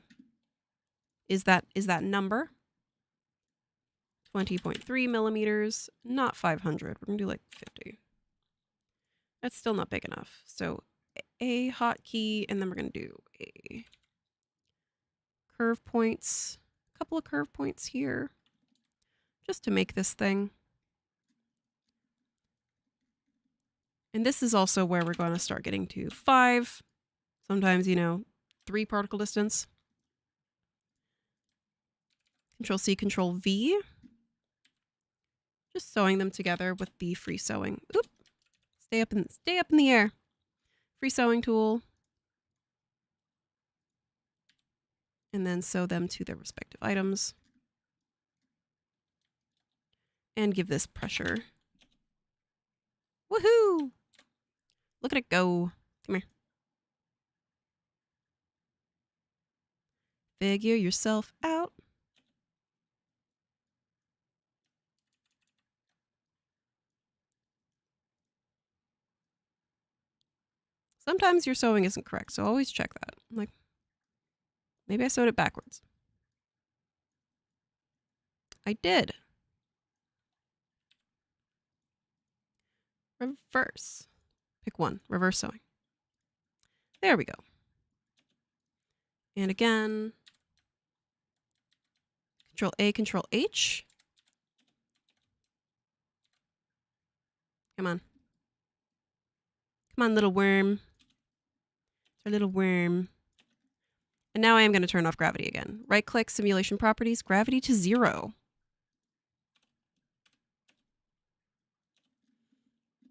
Speaker 1: is that number. 20.3 millimeters, not 500. We're going to do like 50. That's still not big enough. So a hotkey, and then we're going to do a curve points, a couple of curve points here, just to make this thing. And this is also where we're going to start getting to 5, sometimes, 3 particle distance. Control C, Control V. Just sewing them together with the free sewing. Oop. Stay up in the air. Free sewing tool. And then sew them to their respective items. And give this pressure. Woohoo! Look at it go. Come here. Figure yourself out. Sometimes your sewing isn't correct, so always check that. Like, maybe I sewed it backwards. I did. Reverse. Pick one. Reverse sewing. There we go. And again, Control A, Control H. Come on. Come on, little worm. Our little worm. And now I am going to turn off gravity again. Right-click, simulation properties, gravity to 0.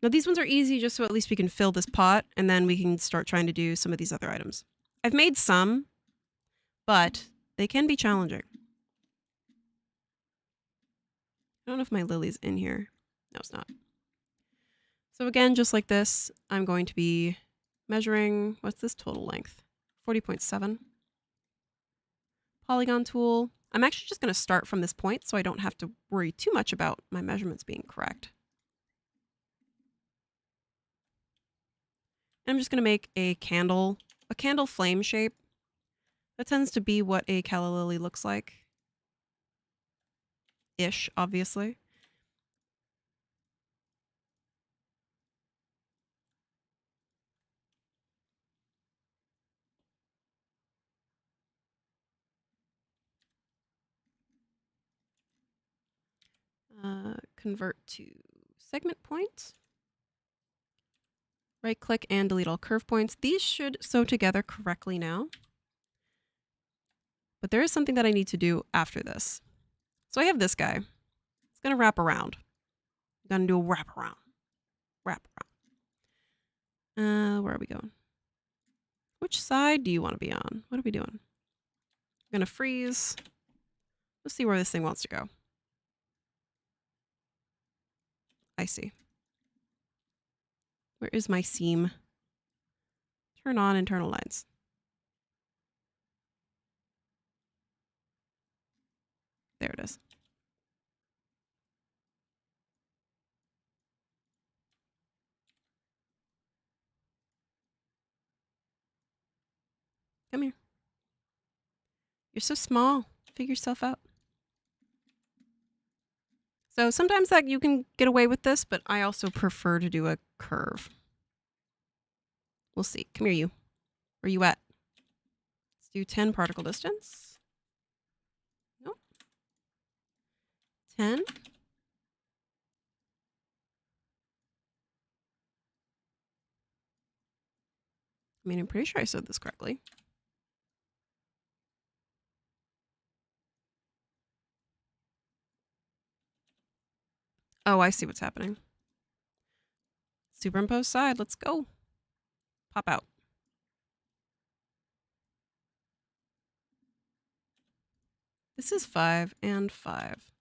Speaker 1: Now these ones are easy just so at least we can fill this pot, and then we can start trying to do some of these other items. I've made some, but they can be challenging. I don't know if my lily's in here. No, it's not. So again, just like this, I'm going to be measuring, what's this total length? 40.7. Polygon tool. I'm actually just going to start from this point so I don't have to worry too much about my measurements being correct. And I'm just going to make a candle flame shape. That tends to be what a calla lily looks like. Ish, obviously. Convert to segment point. Right click and delete all curve points. These should sew together correctly now. But there is something that I need to do after this. So I have this guy. It's going to wrap around. I'm going to do a wrap around. Wrap around. Where are we going? Which side do you want to be on? What are we doing? I'm going to freeze. Let's see where this thing wants to go. I see. Where is my seam? Turn on internal lines. There it is. Come here. You're so small. Figure yourself out. So sometimes that you can get away with this, but I also prefer to do a curve. We'll see. Come here, you. Where you at? Let's do 10 particle distance. Nope. 10. I mean, I'm pretty sure I said this correctly. Oh, I see what's happening. Superimpose side. Let's go. Pop out. This is 5 and 5.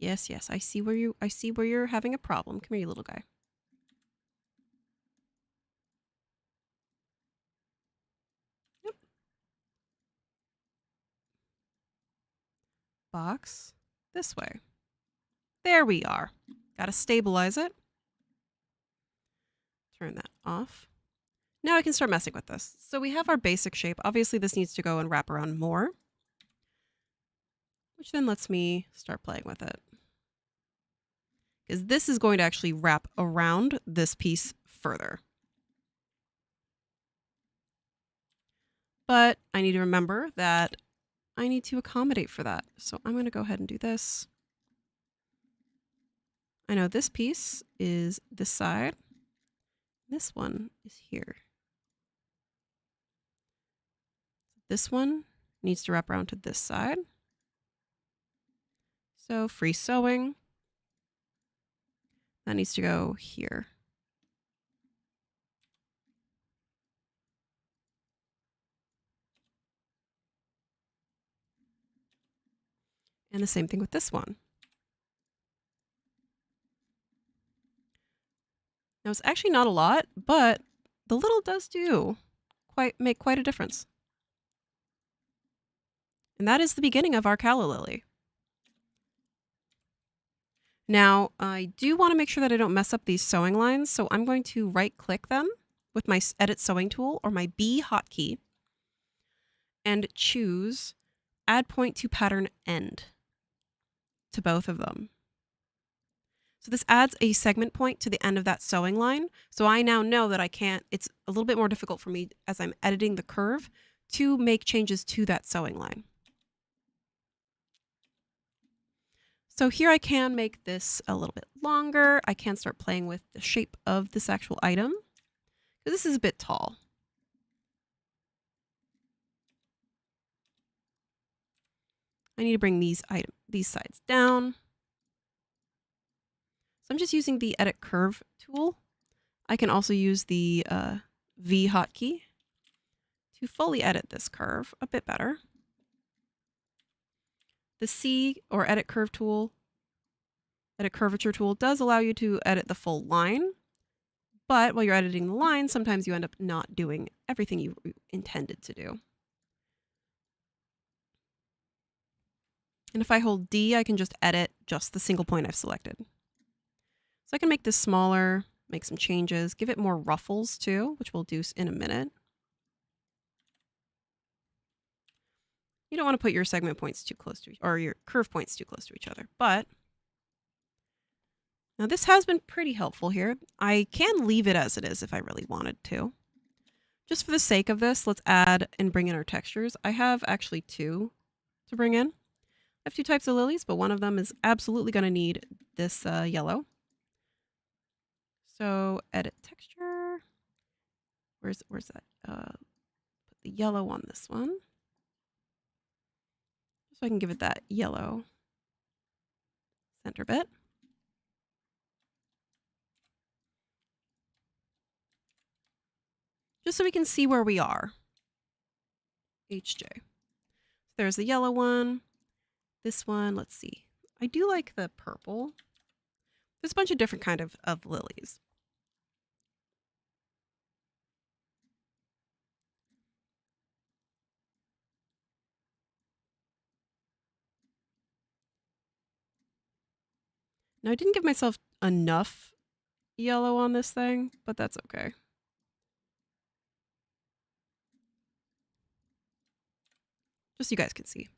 Speaker 1: Yes, yes. I see where you're having a problem. Come here, you little guy. Yep. Box this way. There we are. Got to stabilize it. Turn that off. Now I can start messing with this. So we have our basic shape. Obviously, this needs to go and wrap around more, which then lets me start playing with it. Because this is going to actually wrap around this piece further. But I need to remember that I need to accommodate for that. So I'm going to go ahead and do this. I know this piece is this side. This one is here. This one needs to wrap around to this side. So free sewing. That needs to go here. And the same thing with this one. Now it's actually not a lot, but the little does make quite a difference. And that is the beginning of our calla lily. Now, I do want to make sure that I don't mess up these sewing lines, so I'm going to right-click them with my Edit Sewing tool or my B hotkey and choose Add Point to Pattern End to both of them. So this adds a segment point to the end of that sewing line, so I now know that it's a little bit more difficult for me as I'm editing the curve to make changes to that sewing line. So here I can make this a little bit longer. I can start playing with the shape of this actual item. This is a bit tall. I need to bring these sides down. So I'm just using the Edit Curve tool. I can also use the V hotkey to fully edit this curve a bit better. The C or Edit Curve tool, Edit Curvature tool does allow you to edit the full line, but while you're editing the line, sometimes you end up not doing everything you intended to do. And if I hold D, I can just edit just the single point I've selected. So I can make this smaller, make some changes, give it more ruffles too, which we'll do in a minute. You don't want to put your segment points too close to, or your curve points too close to each other, but now this has been pretty helpful here. I can leave it as it is if I really wanted to. Just for the sake of this, let's add and bring in our textures. I have actually two to bring in. I have two types of lilies, but one of them is absolutely going to need this yellow. So edit texture. Where's that? Put the yellow on this one. So I can give it that yellow center bit. Just so we can see where we are. HJ. There's the yellow one. This one, let's see. I do like the purple. There's a bunch of different kind of lilies. Now I didn't give myself enough yellow on this thing, but that's okay. Just so you guys can see.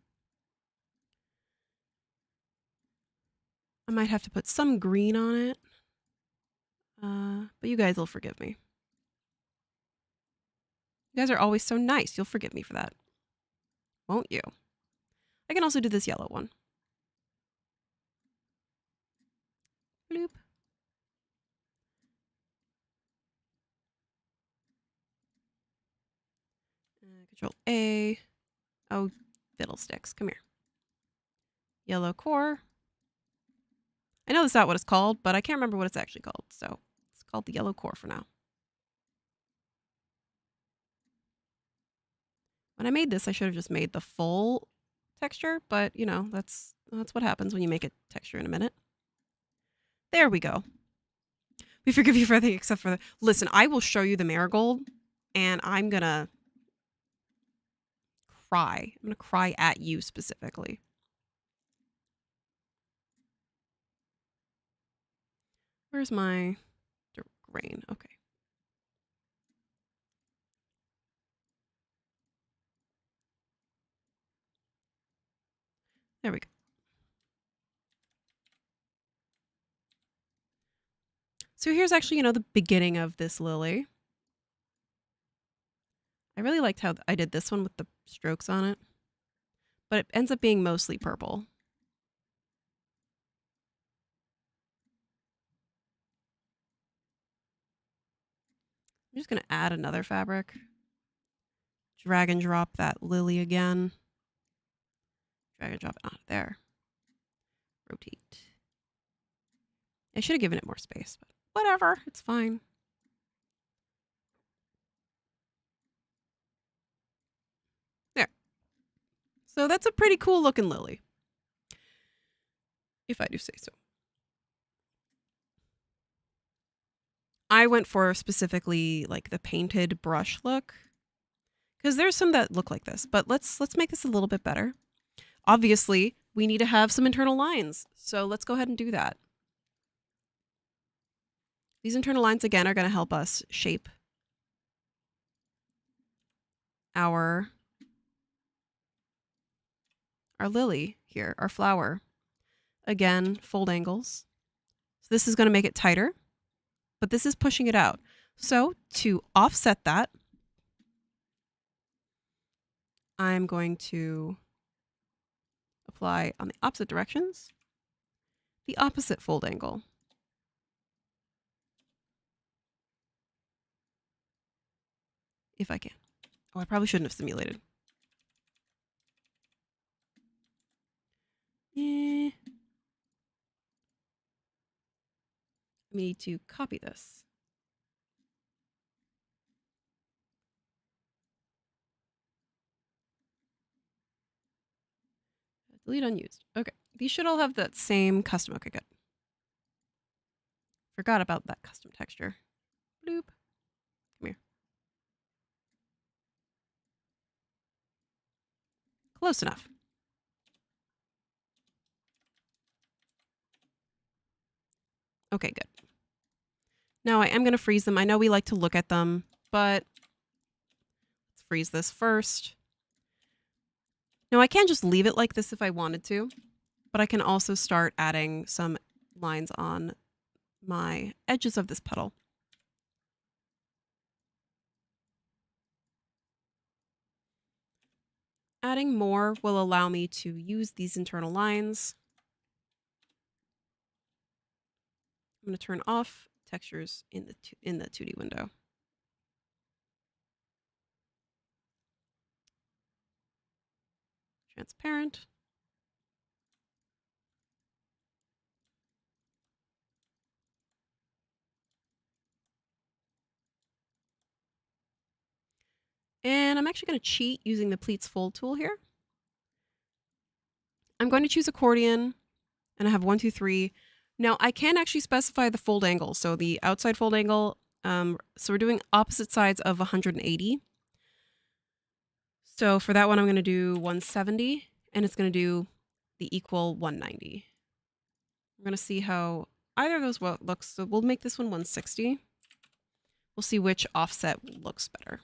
Speaker 1: I might have to put some green on it, but you guys will forgive me. You guys are always so nice. You'll forgive me for that. Won't you? I can also do this yellow one. Bloop. Control A. Oh, fiddlesticks. Come here. Yellow core. I know that's not what it's called, but I can't remember what it's actually called. So it's called the yellow core for now. When I made this, I should have just made the full texture, but you know, that's what happens when you make a texture in a minute. There we go. We forgive you for everything except for the... Listen, I will show you the marigold, and I'm going to cry. I'm going to cry at you specifically. Where's my grain? Okay. There we go. So here's actually, the beginning of this lily. I really liked how I did this one with the strokes on it, but it ends up being mostly purple. I'm just going to add another fabric. Drag and drop that lily again. Drag and drop it onto there. Rotate. I should have given it more space, but whatever. It's fine. There. So that's a pretty cool looking lily, if I do say so. I went for specifically like the painted brush look, because there's some that look like this, but let's make this a little bit better. Obviously, we need to have some internal lines, so let's go ahead and do that. These internal lines, again, are going to help us shape our lily here, our flower. Again, fold angles. So this is going to make it tighter, but this is pushing it out. So to offset that, I'm going to apply on the opposite directions the opposite fold angle. If I can. Oh, I probably shouldn't have simulated. I need to copy this. Delete unused. Okay. These should all have that same custom. Okay, good. Forgot about that custom texture. Bloop. Come here. Close enough. Okay, good. Now I am going to freeze them. I know we like to look at them, but let's freeze this first. Now I can just leave it like this if I wanted to, but I can also start adding some lines on my edges of this petal. Adding more will allow me to use these internal lines. I'm going to turn off textures in the 2D window. Transparent. And I'm actually going to cheat using the pleats fold tool here. I'm going to choose accordion, and I have 1, 2, 3. Now I can actually specify the fold angle. So the outside fold angle, so we're doing opposite sides of 180. So for that one, I'm going to do 170, and it's going to do the equal 190. I'm going to see how either of those looks. So we'll make this one 160. We'll see which offset looks better.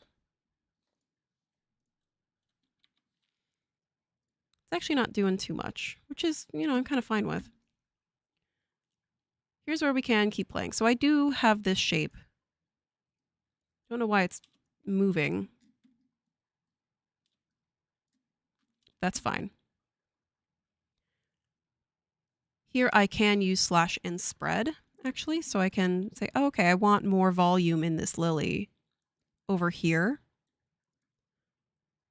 Speaker 1: It's actually not doing too much, which is, I'm kind of fine with. Here's where we can keep playing. So I do have this shape. Don't know why it's moving. That's fine. Here I can use slash and spread, actually. So I can say, oh, okay, I want more volume in this lily over here.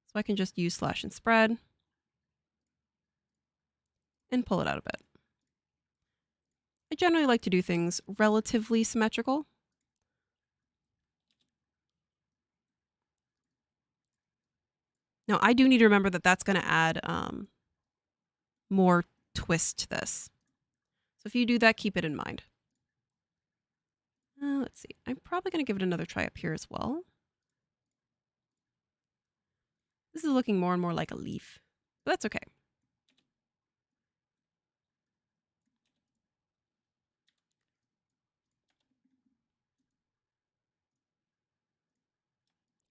Speaker 1: So I can just use slash and spread and pull it out a bit. I generally like to do things relatively symmetrical. Now, I do need to remember that that's going to add more twist to this. So if you do that, keep it in mind. Let's see. I'm probably going to give it another try up here as well. This is looking more and more like a leaf, but that's okay.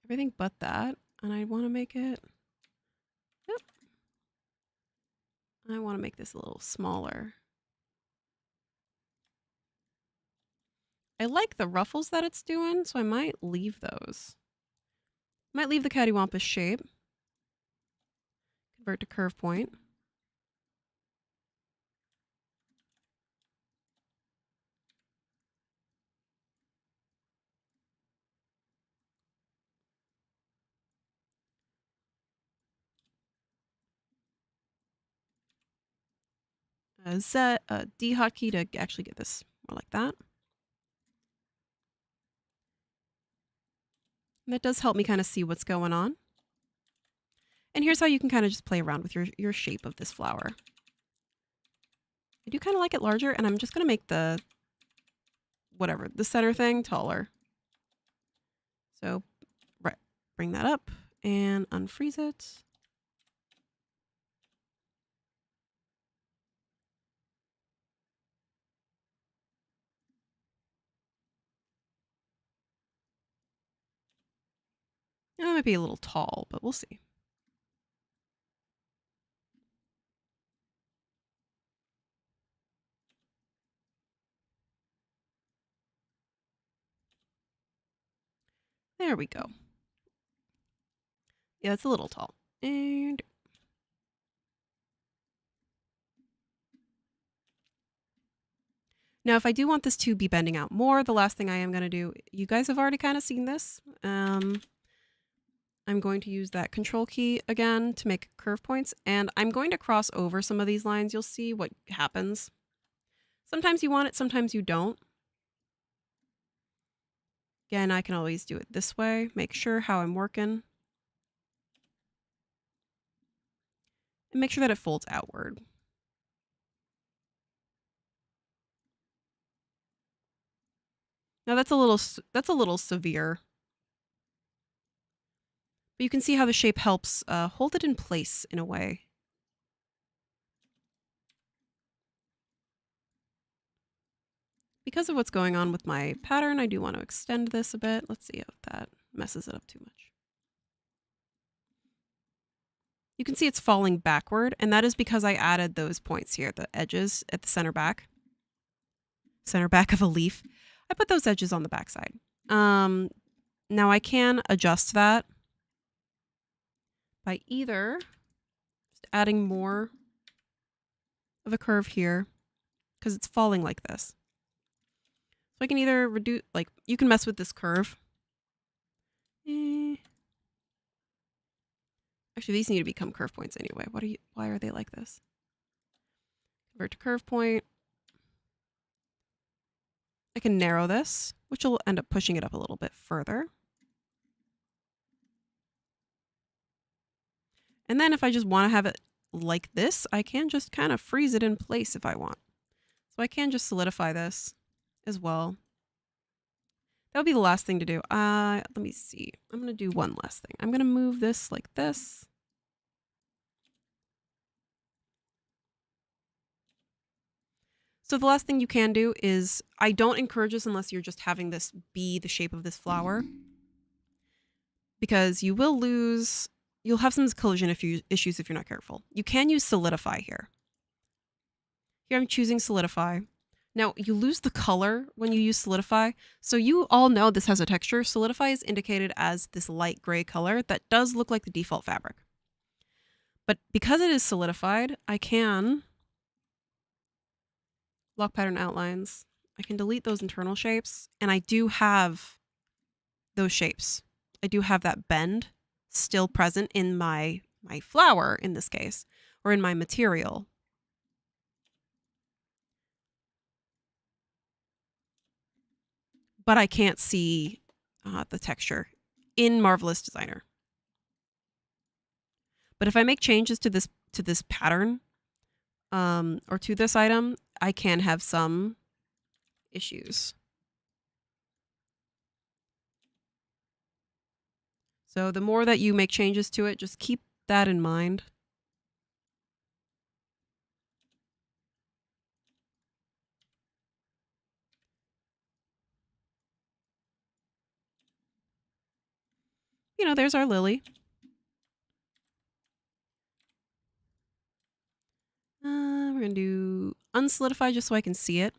Speaker 1: everything but that. And I want to make it, yep. I want to make this a little smaller. I like the ruffles that it's doing, so I might leave those. Might leave the cattywampus shape. Convert to curve point. D hotkey to actually get this more like that. And that does help me kind of see what's going on. And here's how you can kind of just play around with your shape of this flower. I do kind of like it larger, and I'm just going to make the, whatever, the center thing taller. So bring that up and unfreeze it. That might be a little tall, but we'll see. There we go. Yeah, it's a little tall. And now if I do want this to be bending out more, the last thing I am going to do, you guys have already kind of seen this. I'm going to use that control key again to make curve points, and I'm going to cross over some of these lines. You'll see what happens. Sometimes you want it, sometimes you don't. Again, I can always do it this way, make sure how I'm working. And make sure that it folds outward. Now that's a little severe. But you can see how the shape helps hold it in place in a way. Because of what's going on with my pattern, I do want to extend this a bit. Let's see if that messes it up too much. You can see it's falling backward, and that is because I added those points here, the edges at the center back of a leaf. I put those edges on the back side. Now I can adjust that by either just adding more of a curve here, because it's falling like this. So I can either reduce, like, you can mess with this curve. Actually, these need to become curve points anyway. Why are they like this? Convert to curve point. I can narrow this, which will end up pushing it up a little bit further. And then if I just want to have it like this, I can just kind of freeze it in place if I want. So I can just solidify this as well. That would be the last thing to do. Let me see. I'm going to do one last thing. I'm going to move this like this. So the last thing you can do is, I don't encourage this unless you're just having this be the shape of this flower, because you'll have some collision issues if you're not careful. You can use solidify here. Here I'm choosing solidify. Now you lose the color when you use solidify. So you all know this has a texture. Solidify is indicated as this light gray color that does look like the default fabric. But because it is solidified, I can lock pattern outlines. I can delete those internal shapes, and I do have those shapes. I do have that bend still present in my flower in this case, or in my material. But I can't see the texture in Marvelous Designer. But if I make changes to this pattern or to this item, I can have some issues. So the more that you make changes to it, just keep that in mind. you know, there's our lily. We're going to do unsolidify just so I can see it.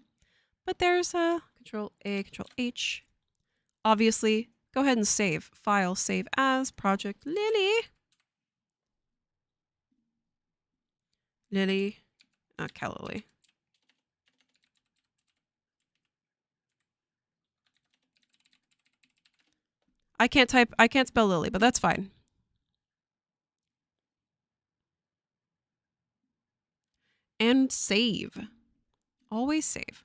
Speaker 1: But there's Control A, Control H. Obviously, go ahead and save. File, save as, Project Lily. Lily, Calla Lily. I can't spell Lily, but that's fine. And save. Always save.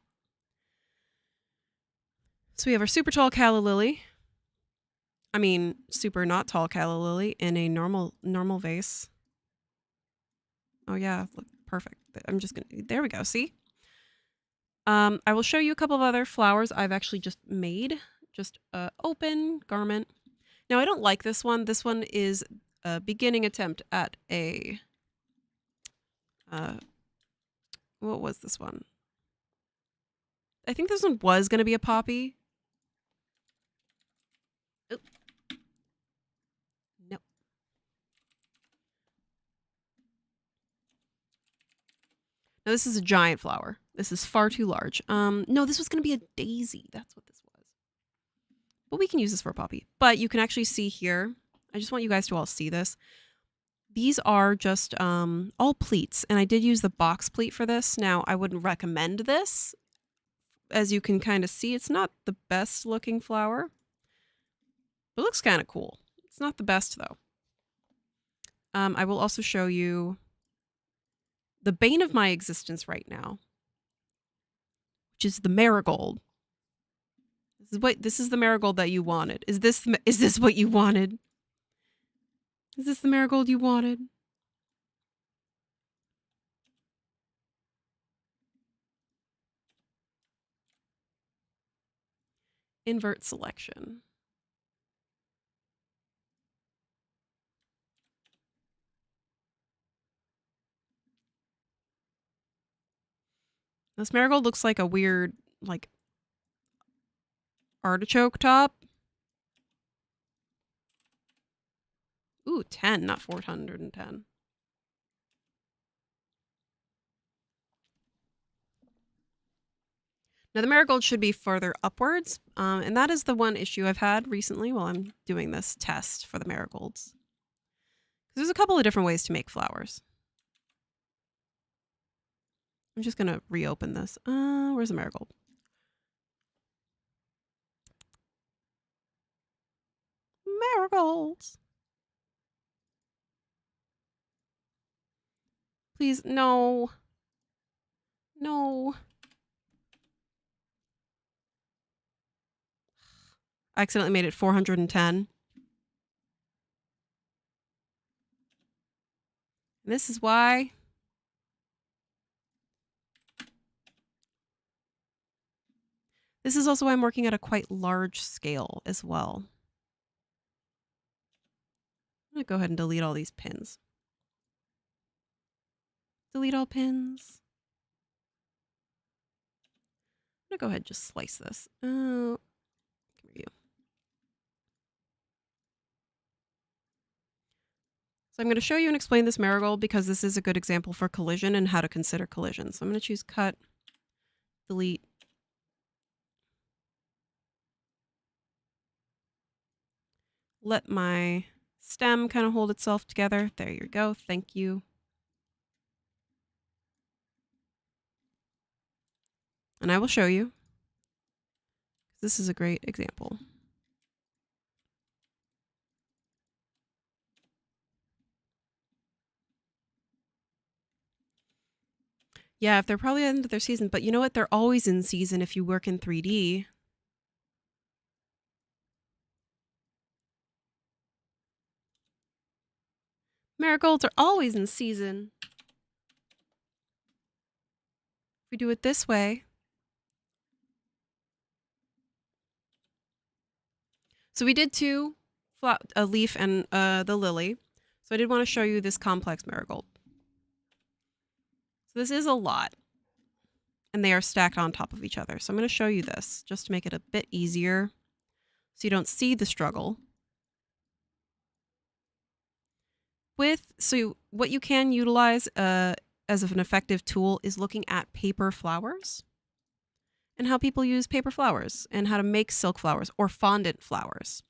Speaker 1: So we have our super tall Calla Lily. I mean, super not tall Calla Lily in a normal vase. Oh yeah, look, perfect. I'm just gonna, there we go, see? I will show you a couple of other flowers I've actually just made. Just open garment. Now I don't like this one. This one is a beginning attempt at a, what was this one? I think this one was gonna be a poppy. Oh. No. No, this is a giant flower. This is far too large. No, this was going to be a daisy. That's what this was. But we can use this for a poppy. But you can actually see here, I just want you guys to all see this. These are just all pleats. And I did use the box pleat for this. Now, I wouldn't recommend this. As you can kind of see, it's not the best looking flower. It looks kind of cool. It's not the best, though. I will also show you the bane of my existence right now, which is the marigold. This is the marigold that you wanted. Is this what you wanted? Is this the marigold you wanted? Invert selection. This marigold looks like a weird, like, artichoke top. Ooh, 10, not 410. Now the marigold should be further upwards, and that is the one issue I've had recently while I'm doing this test for the marigolds. There's a couple of different ways to make flowers. I'm just gonna reopen this. Where's the marigold? Marigolds. Please, no. No. I accidentally made it 410. This is why. This is also why I'm working at a quite large scale as well. I'm going to go ahead and delete all these pins. Delete all pins. I'm going to go ahead and just slice this. Oh, come here, you. So I'm going to show you and explain this marigold because this is a good example for collision and how to consider collision. So I'm going to choose cut, delete. Let my stem kind of hold itself together. There you go. Thank you. And I will show you. This is a great example. Yeah, if they're probably at the end of their season, but you know what? They're always in season if you work in 3D. Marigolds are always in season. If we do it this way. So we did two, a leaf and the lily. So I did want to show you this complex marigold. So this is a lot. And they are stacked on top of each other. So I'm going to show you this just to make it a bit easier so you don't see the struggle. So what you can utilize as an effective tool is looking at paper flowers and how people use paper flowers and how to make silk flowers or fondant flowers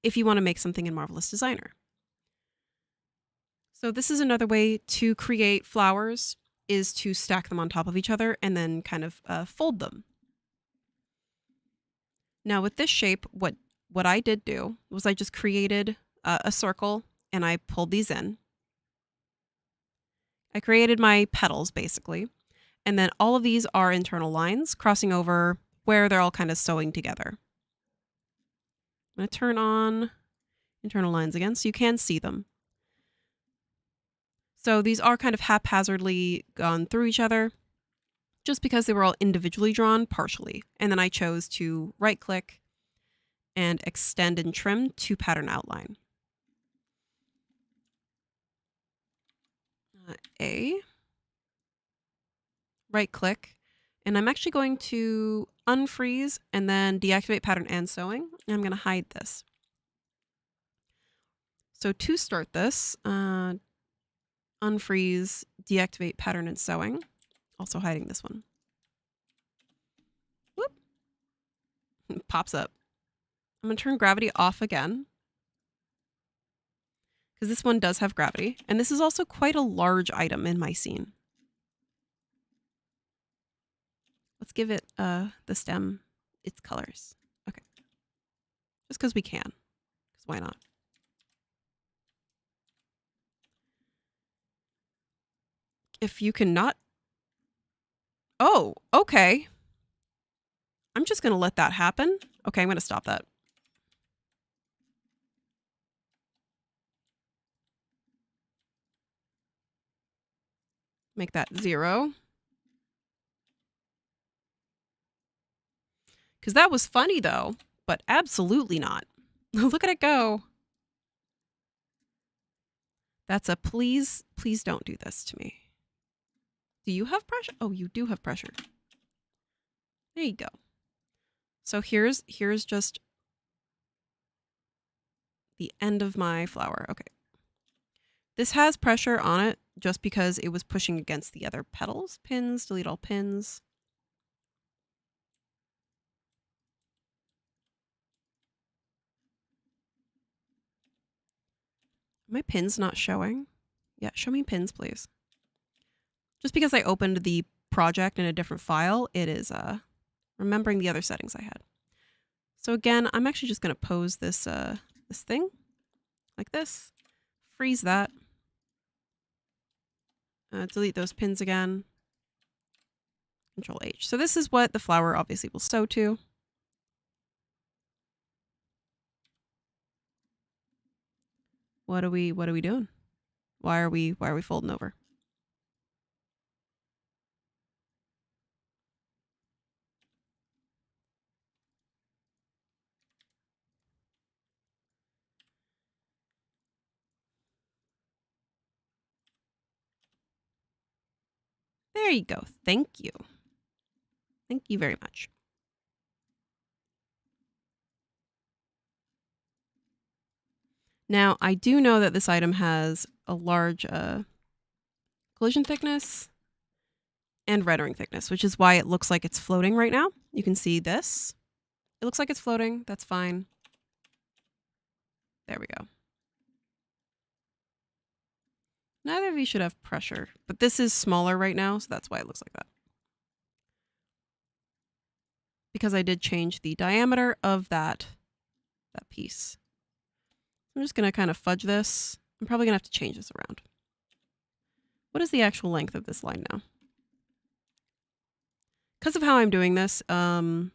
Speaker 1: if you want to make something in Marvelous Designer. So this is another way to create flowers, is to stack them on top of each other and then kind of fold them. Now with this shape, what I did do was I just created a circle and I pulled these in. I created my petals basically, and then all of these are internal lines crossing over where they're all kind of sewing together. I'm going to turn on internal lines again so you can see them. So these are kind of haphazardly gone through each other just because they were all individually drawn partially. And then I chose to right click and extend and trim to pattern outline. Right click, and I'm actually going to unfreeze and then deactivate pattern and sewing. And I'm going to hide this. So to start this, unfreeze, deactivate pattern and sewing. Also hiding this one. Whoop. It pops up. I'm going to turn gravity off again, because this one does have gravity. And this is also quite a large item in my scene. Let's give it the stem its colors. Okay. Just because we can. Because why not? If you cannot... Oh, okay. I'm just going to let that happen. Okay, I'm going to stop that. Make that 0. Because that was funny, though, but absolutely not. Look at it go. That's a please don't do this to me. Do you have pressure? Oh, you do have pressure. There you go. So here's just the end of my flower. Okay. This has pressure on it just because it was pushing against the other petals. Pins, delete all pins. My pins not showing? Yeah, show me pins, please. Just because I opened the project in a different file, it is remembering the other settings I had. So again, I'm actually just going to pose this this thing like this. Freeze that. Delete those pins again. Control H. So this is what the flower obviously will sew to. What are we doing? Why are we folding over? There you go. Thank you. Thank you very much. Now, I do know that this item has a large collision thickness and rendering thickness, which is why it looks like it's floating right now. You can see this. It looks like it's floating. That's fine. There we go. Neither of you should have pressure, but this is smaller right now, so that's why it looks like that. Because I did change the diameter of that piece. I'm just going to kind of fudge this. I'm probably going to have to change this around. What is the actual length of this line now? Because of how I'm doing this, I'm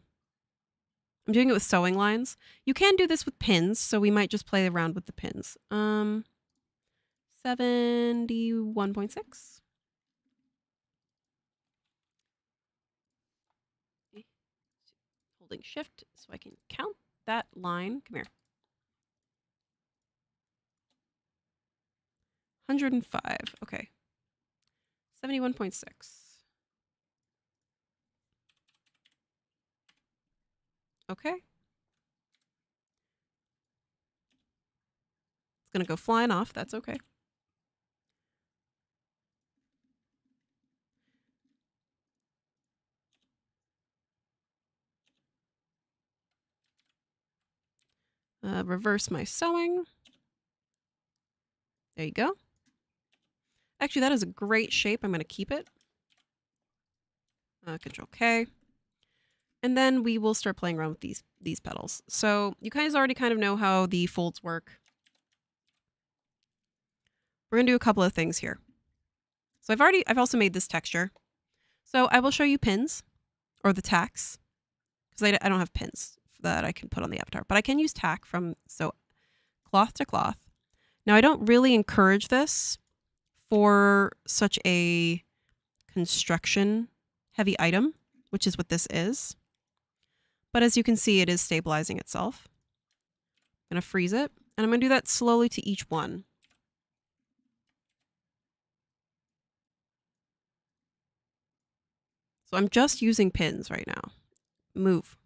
Speaker 1: doing it with sewing lines. You can do this with pins, so we might just play around with the pins. 71.6. Holding shift so I can count that line. Come here. 105. Okay. 71.6. Okay. It's going to go flying off. That's okay. Reverse my sewing. There you go. Actually, that is a great shape. I'm going to keep it. Control K. And then we will start playing around with these petals. So you guys already kind of know how the folds work. We're going to do a couple of things here. So I've also made this texture. So I will show you pins or the tacks because I don't have pins that I can put on the avatar, but I can use tack from cloth to cloth. Now I don't really encourage this for such a construction heavy item, which is what this is. But as you can see, it is stabilizing itself. I'm going to freeze it, and I'm going to do that slowly to each one. So I'm just using pins right now. Move.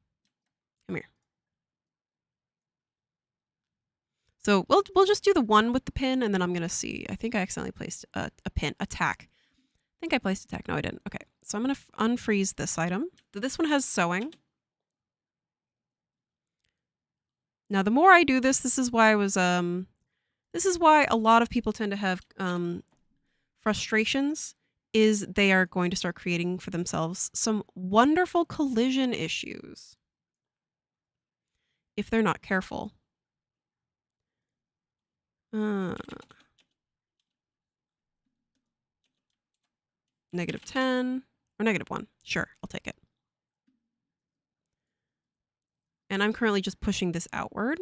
Speaker 1: Come here. So we'll just do the one with the pin, and then I'm going to see. I think I accidentally placed a pin, a tack. I think I placed a tack. No, I didn't. Okay, so I'm going to unfreeze this item. This one has sewing. Now, the more I do this, this is why a lot of people tend to have frustrations, is they are going to start creating for themselves some wonderful collision issues if they're not careful. -10. Or -1. Sure, I'll take it. And I'm currently just pushing this outward.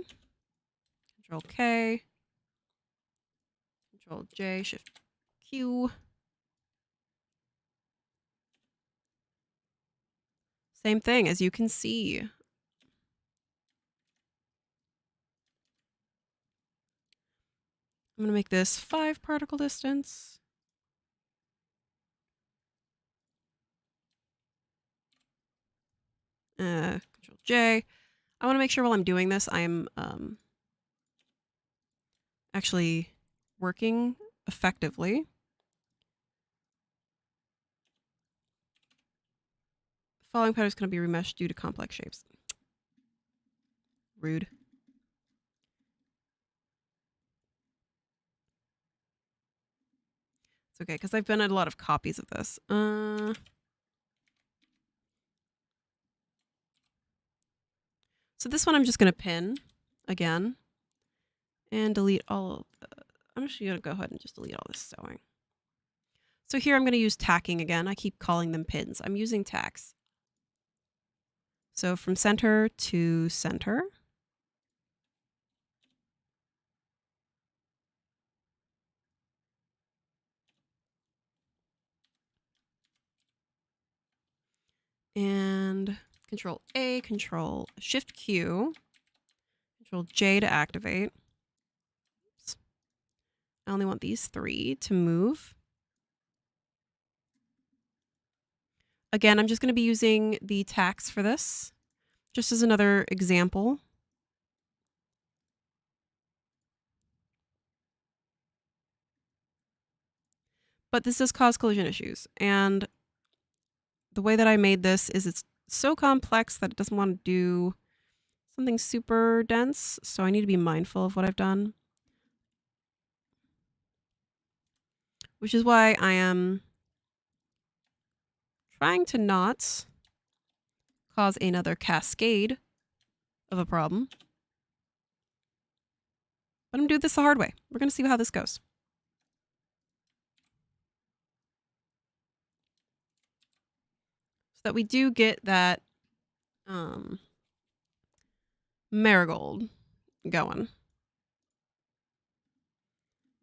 Speaker 1: Control K. Control J, Shift Q. Same thing, as you can see. I'm going to make this 5 particle distance. Control J. I want to make sure while I'm doing this, I'm actually working effectively. The following pattern is going to be remeshed due to complex shapes. Rude. It's okay, because I've done a lot of copies of this. So this one I'm just going to pin again and delete all of the... I'm actually going to go ahead and just delete all this sewing. So here I'm going to use tacking again. I keep calling them pins. I'm using tacks. So from center to center. And Control A, Control Shift Q, Control J to activate. Oops. I only want these 3 to move. Again, I'm just going to be using the tacks for this, just as another example. But this does cause collision issues. And the way that I made this is it's so complex that it doesn't want to do something super dense. So I need to be mindful of what I've done. Which is why I am trying to not cause another cascade of a problem. But I'm going to do this the hard way. We're going to see how this goes. So that we do get that marigold going.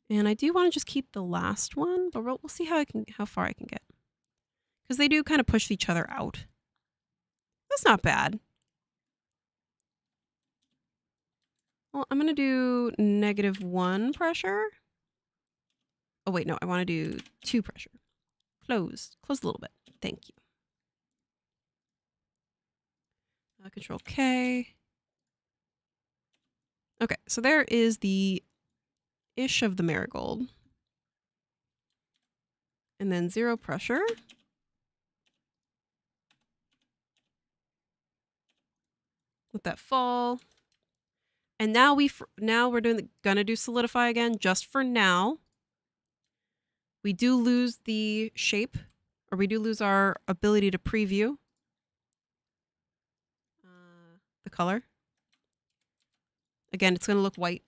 Speaker 1: And I do want to just keep the last one, but we'll see how far I can get. Because they do kind of push each other out. That's not bad. Well, I'm going to do -1 pressure. Oh, wait, no, I want to do 2 pressure. Close a little bit. Thank you. Control K. Okay, so there is the ish of the marigold. And then 0 pressure. Let that fall. And now we're gonna do solidify again just for now. We do lose the shape, or we do lose our ability to preview the color. Again, it's gonna look white.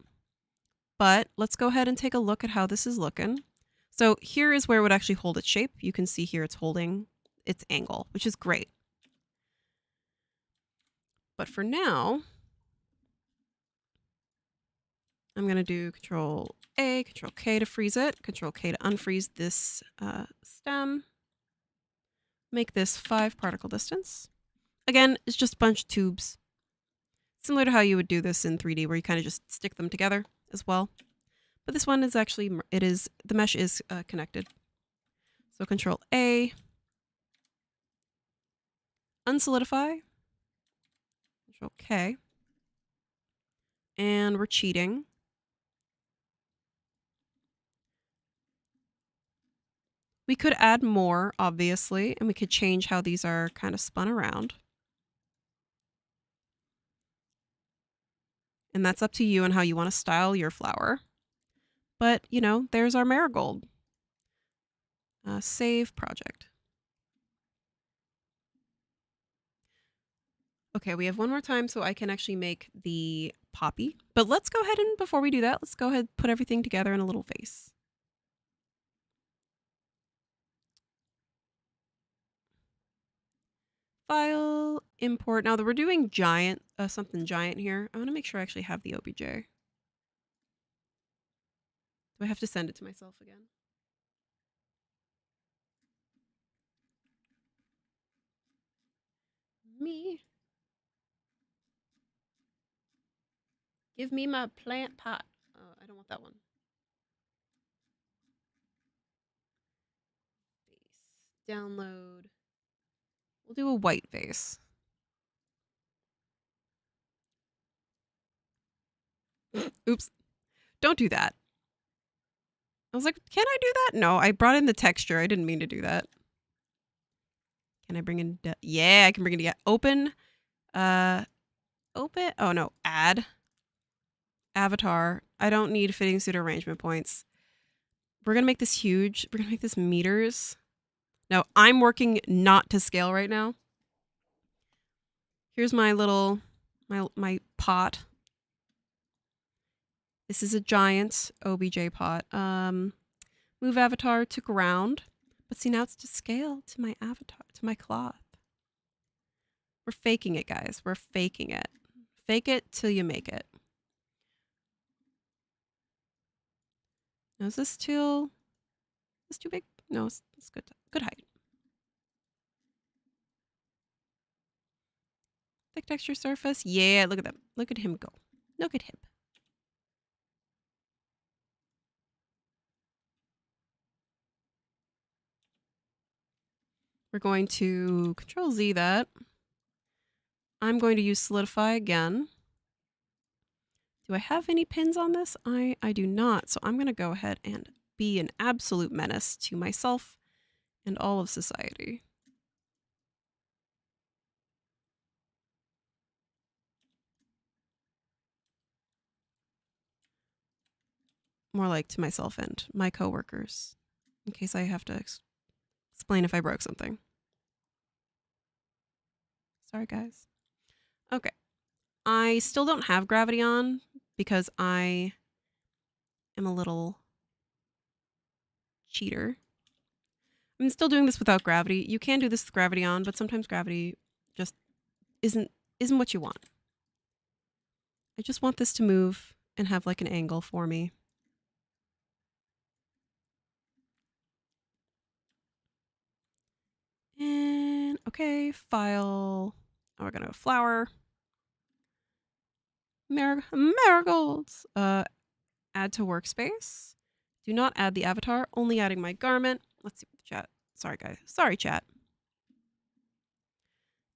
Speaker 1: But let's go ahead and take a look at how this is looking. So here is where it would actually hold its shape. You can see here it's holding its angle, which is great. But for now, I'm going to do Control A, Control K to freeze it, Control K to unfreeze this stem. Make this 5 particle distance. Again, it's just a bunch of tubes. Similar to how you would do this in 3D, where you kind of just stick them together as well. But this one is actually, the mesh is connected. So Control A, unsolidify, Control K, and we're cheating. We could add more, obviously, and we could change how these are kind of spun around. And that's up to you and how you want to style your flower. But, you know, there's our marigold. Save project. Okay, we have one more time so I can actually make the poppy. But let's go ahead and, before we do that, let's go ahead and put everything together in a little vase. File, import. Now that we're doing giant, something giant here, I want to make sure I actually have the OBJ. Do I have to send it to myself again? Me. Give me my plant pot. Oh, I don't want that one. Vase. Download. We'll do a white vase. Oops. Don't do that. I was like, can I do that? No, I brought in the texture. I didn't mean to do that. Can I bring in? Yeah, I can bring it together. Open. Open. Oh no, add. Avatar. I don't need fitting pseudo arrangement points. We're going to make this huge. We're going to make this meters. Now, I'm working not to scale right now. Here's my little, my pot. This is a giant OBJ pot. Move avatar to ground. But see, now it's to scale to my avatar, to my cloth. We're faking it, guys. We're faking it. Fake it till you make it. Now, is this too big? No, it's good. Good height. Thick texture surface. Yeah, look at them. Look at him go. Look at him. We're going to Control Z that. I'm going to use solidify again. Do I have any pins on this? I do not. So I'm going to go ahead and be an absolute menace to myself and all of society. More like to myself and my coworkers, in case I have to explain if I broke something. Sorry, guys. Okay. I still don't have gravity on because I am a little cheater. I'm still doing this without gravity. You can do this with gravity on, but sometimes gravity just isn't what you want. I just want this to move and have like an angle for me. And okay, file. Oh, we're gonna go flower. Marigolds. Add to workspace. Do not add the avatar, only adding my garment. Let's see what the chat. Sorry, guys. Sorry, chat.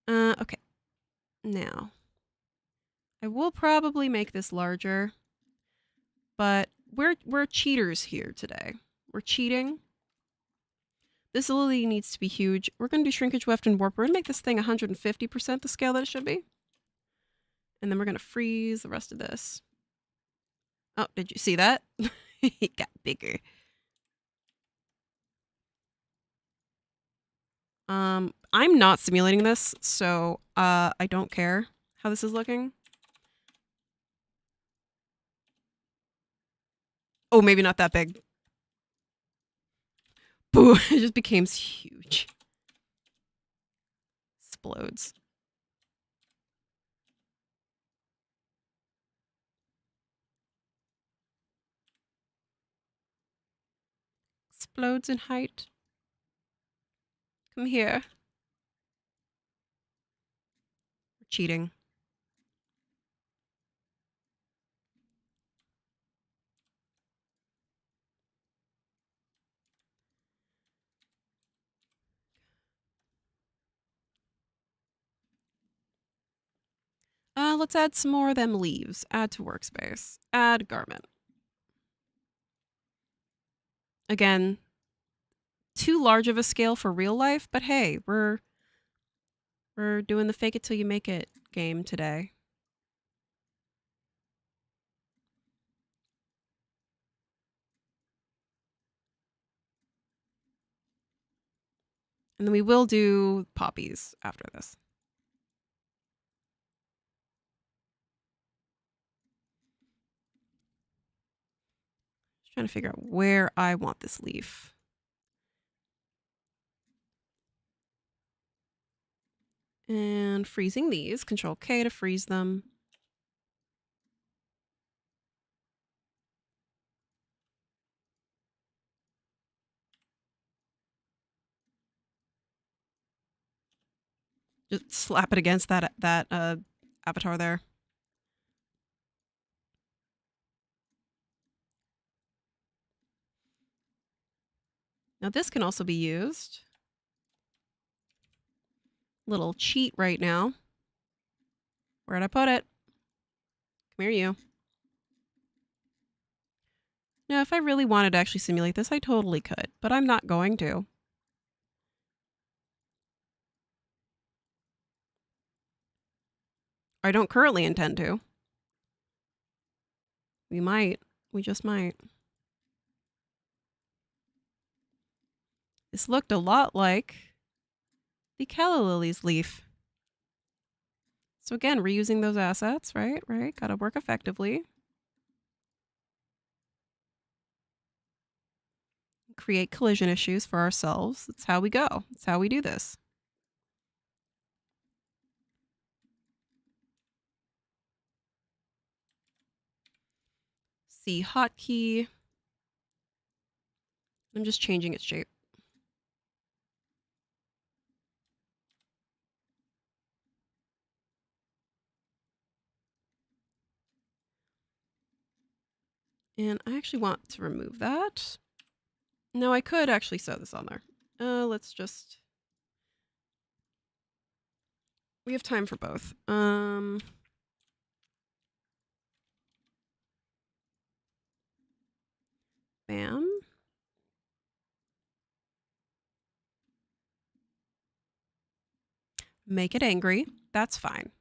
Speaker 1: Okay. Now, I will probably make this larger, but we're cheaters here today. We're cheating. This lily needs to be huge. We're going to do shrinkage, weft, and warp. We're going to make this thing 150% the scale that it should be. And then we're going to freeze the rest of this. Oh, did you see that? It got bigger. I'm not simulating this, so I don't care how this is looking. Oh, maybe not that big. Boo! It just became huge. Explodes. Explodes in height. Come here. We're cheating. Let's add some more of them leaves. Add to workspace. Add garment. Again, too large of a scale for real life, but hey, we're doing the fake it till you make it game today. And then we will do poppies after this. Just trying to figure out where I want this leaf. And freezing these. Control K to freeze them. Just slap it against that avatar there. Now this can also be used. Little cheat right now. Where'd I put it? Come here, you. Now, if I really wanted to actually simulate this, I totally could, but I'm not going to. I don't currently intend to. We might. We just might. This looked a lot like the Calla lily's leaf. So again, reusing those assets, right? Right. Gotta work effectively. Create collision issues for ourselves. That's how we go. That's how we do this. C hotkey. I'm just changing its shape. And I actually want to remove that. No, I could actually sew this on there. Let's just... We have time for both. Bam. Make it angry. That's fine.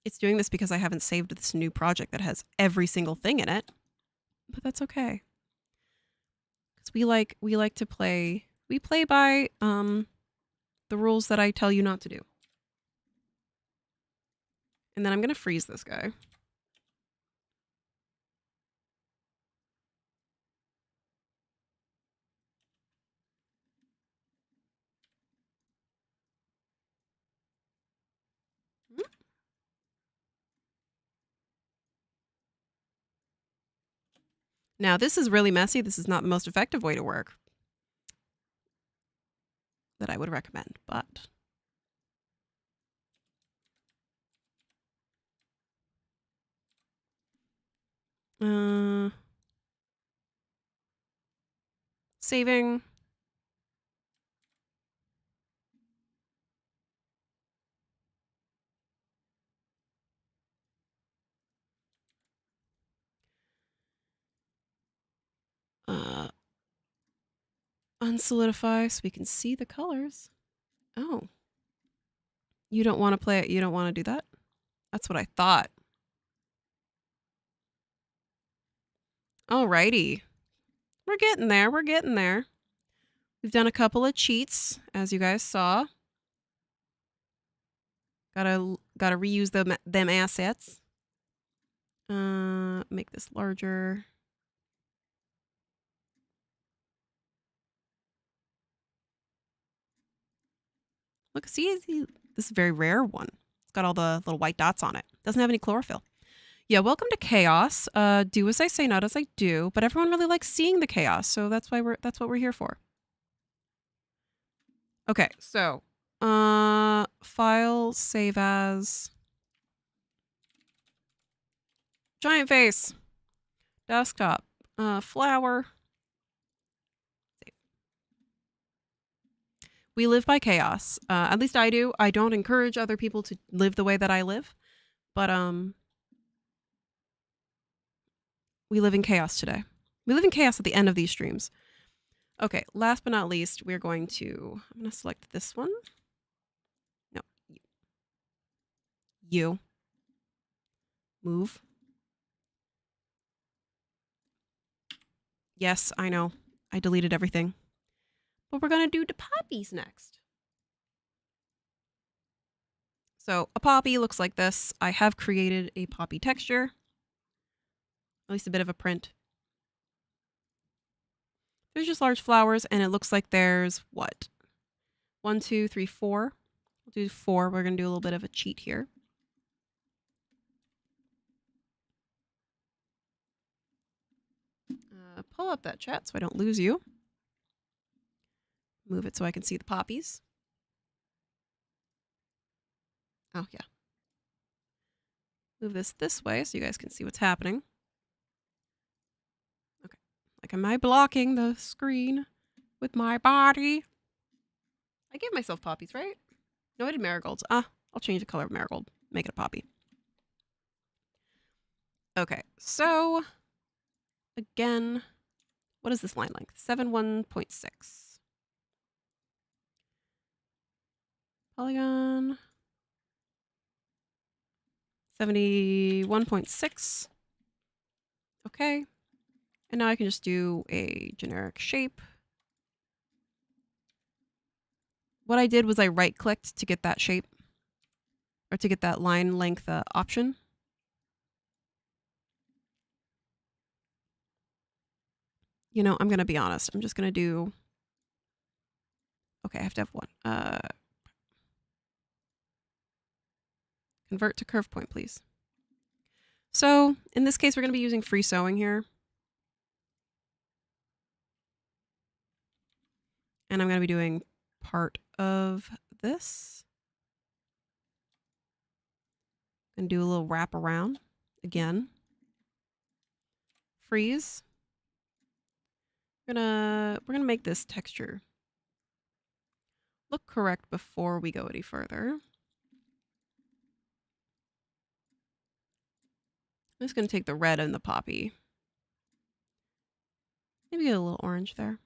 Speaker 1: It's doing this because I haven't saved this new project that has every single thing in it. But that's okay. Because we like to play. We play by the rules that I tell you not to do. And then I'm gonna freeze this guy. Now, this is really messy. This is not the most effective way to work that I would recommend, but... saving. Unsolidify so we can see the colors. Oh. You don't want to play it. You don't want to do that? That's what I thought. Alrighty. We're getting there. We're getting there. We've done a couple of cheats, as you guys saw. Gotta reuse them assets. Make this larger. Look, see, this is a very rare one. It's got all the little white dots on it. Doesn't have any chlorophyll. Yeah, welcome to chaos. Do as I say, not as I do. But everyone really likes seeing the chaos, so that's what we're here for. Okay, so file, save as, giant face, desktop, flower. Save. We live by chaos. At least I do. I don't encourage other people to live the way that I live, but we live in chaos today. We live in chaos at the end of these streams. Okay, last but not least, I'm going to select this one. No. You. Move. Yes, I know. I deleted everything. But we're going to do the poppies next. So a poppy looks like this. I have created a poppy texture. At least a bit of a print. There's just large flowers, and it looks like there's what? 1, 2, 3, 4. We'll do 4. We're going to do a little bit of a cheat here. Pull up that chat so I don't lose you. Move it so I can see the poppies. Oh, yeah. Move this way so you guys can see what's happening. Okay. Like, am I blocking the screen with my body? I gave myself poppies, right? No, I did marigolds. I'll change the color of marigold. Make it a poppy. Okay, so again, what is this line length? 71.6. Polygon. 71.6. Okay. And now I can just do a generic shape. What I did was I right-clicked to get that shape, or to get that line length option. You know, I'm going to be honest. I'm just going to do... Okay, I have to have one. Convert to curve point, please. So, in this case, we're going to be using free sewing here. And I'm going to be doing part of this. And do a little wrap around again. Freeze. We're gonna make this texture look correct before we go any further. I'm just gonna take the red and the poppy. Maybe get a little orange there.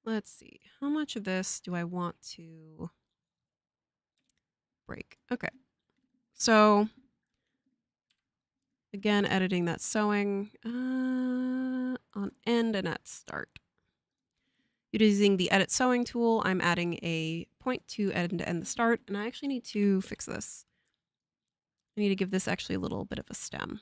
Speaker 1: Let's see. How much of this do I want to break? Okay. So, again, editing that sewing on end and at start. Using the edit sewing tool, I'm adding a point to end the start, and I actually need to fix this. I need to give this actually a little bit of a stem.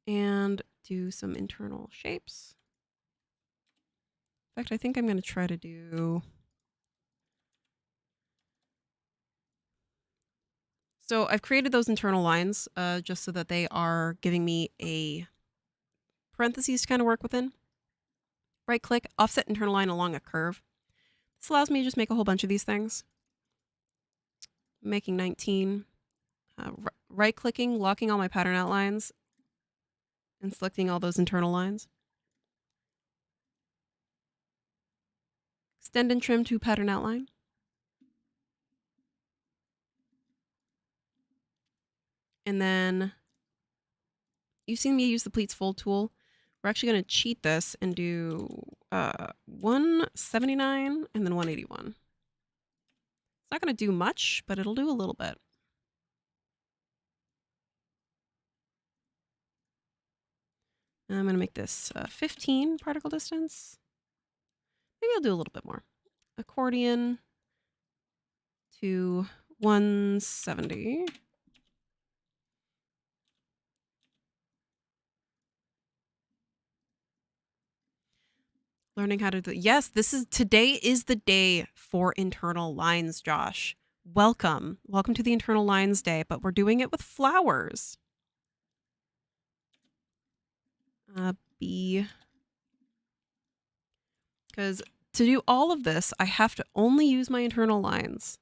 Speaker 1: And do some internal shapes. In fact, I think I'm going to try to do... So I've created those internal lines just so that they are giving me a parentheses to kind of work within. Right click, offset internal line along a curve. This allows me to just make a whole bunch of these things. I'm making 19. Right clicking, locking all my pattern outlines. and selecting all those internal lines. Extend and trim to pattern outline. And then you've seen me use the pleats fold tool. We're actually going to cheat this and do 179 and then 181. It's not going to do much, but it'll do a little bit. I'm going to make this 15 particle distance. Maybe I'll do a little bit more. Accordion to 170. Learning how to do. Yes, today is the day for internal lines, Josh. Welcome to the internal lines day, but we're doing it with flowers. B. Because to do all of this, I have to only use my internal lines.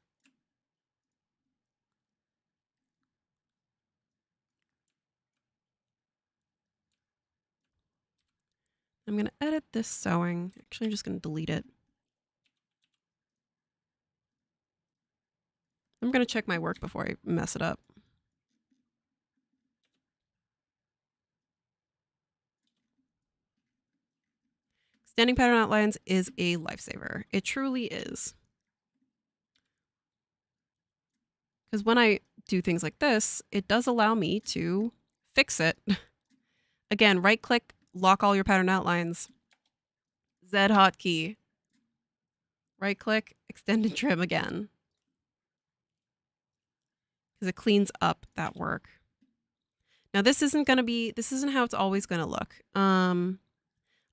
Speaker 1: I'm going to edit this sewing. Actually, I'm just going to delete it. I'm going to check my work before I mess it up. Extending pattern outlines is a lifesaver. It truly is. Because when I do things like this, it does allow me to fix it. Again, right click, lock all your pattern outlines. Z hotkey. Right click, extend and trim again. Because it cleans up that work. Now this isn't how it's always gonna look.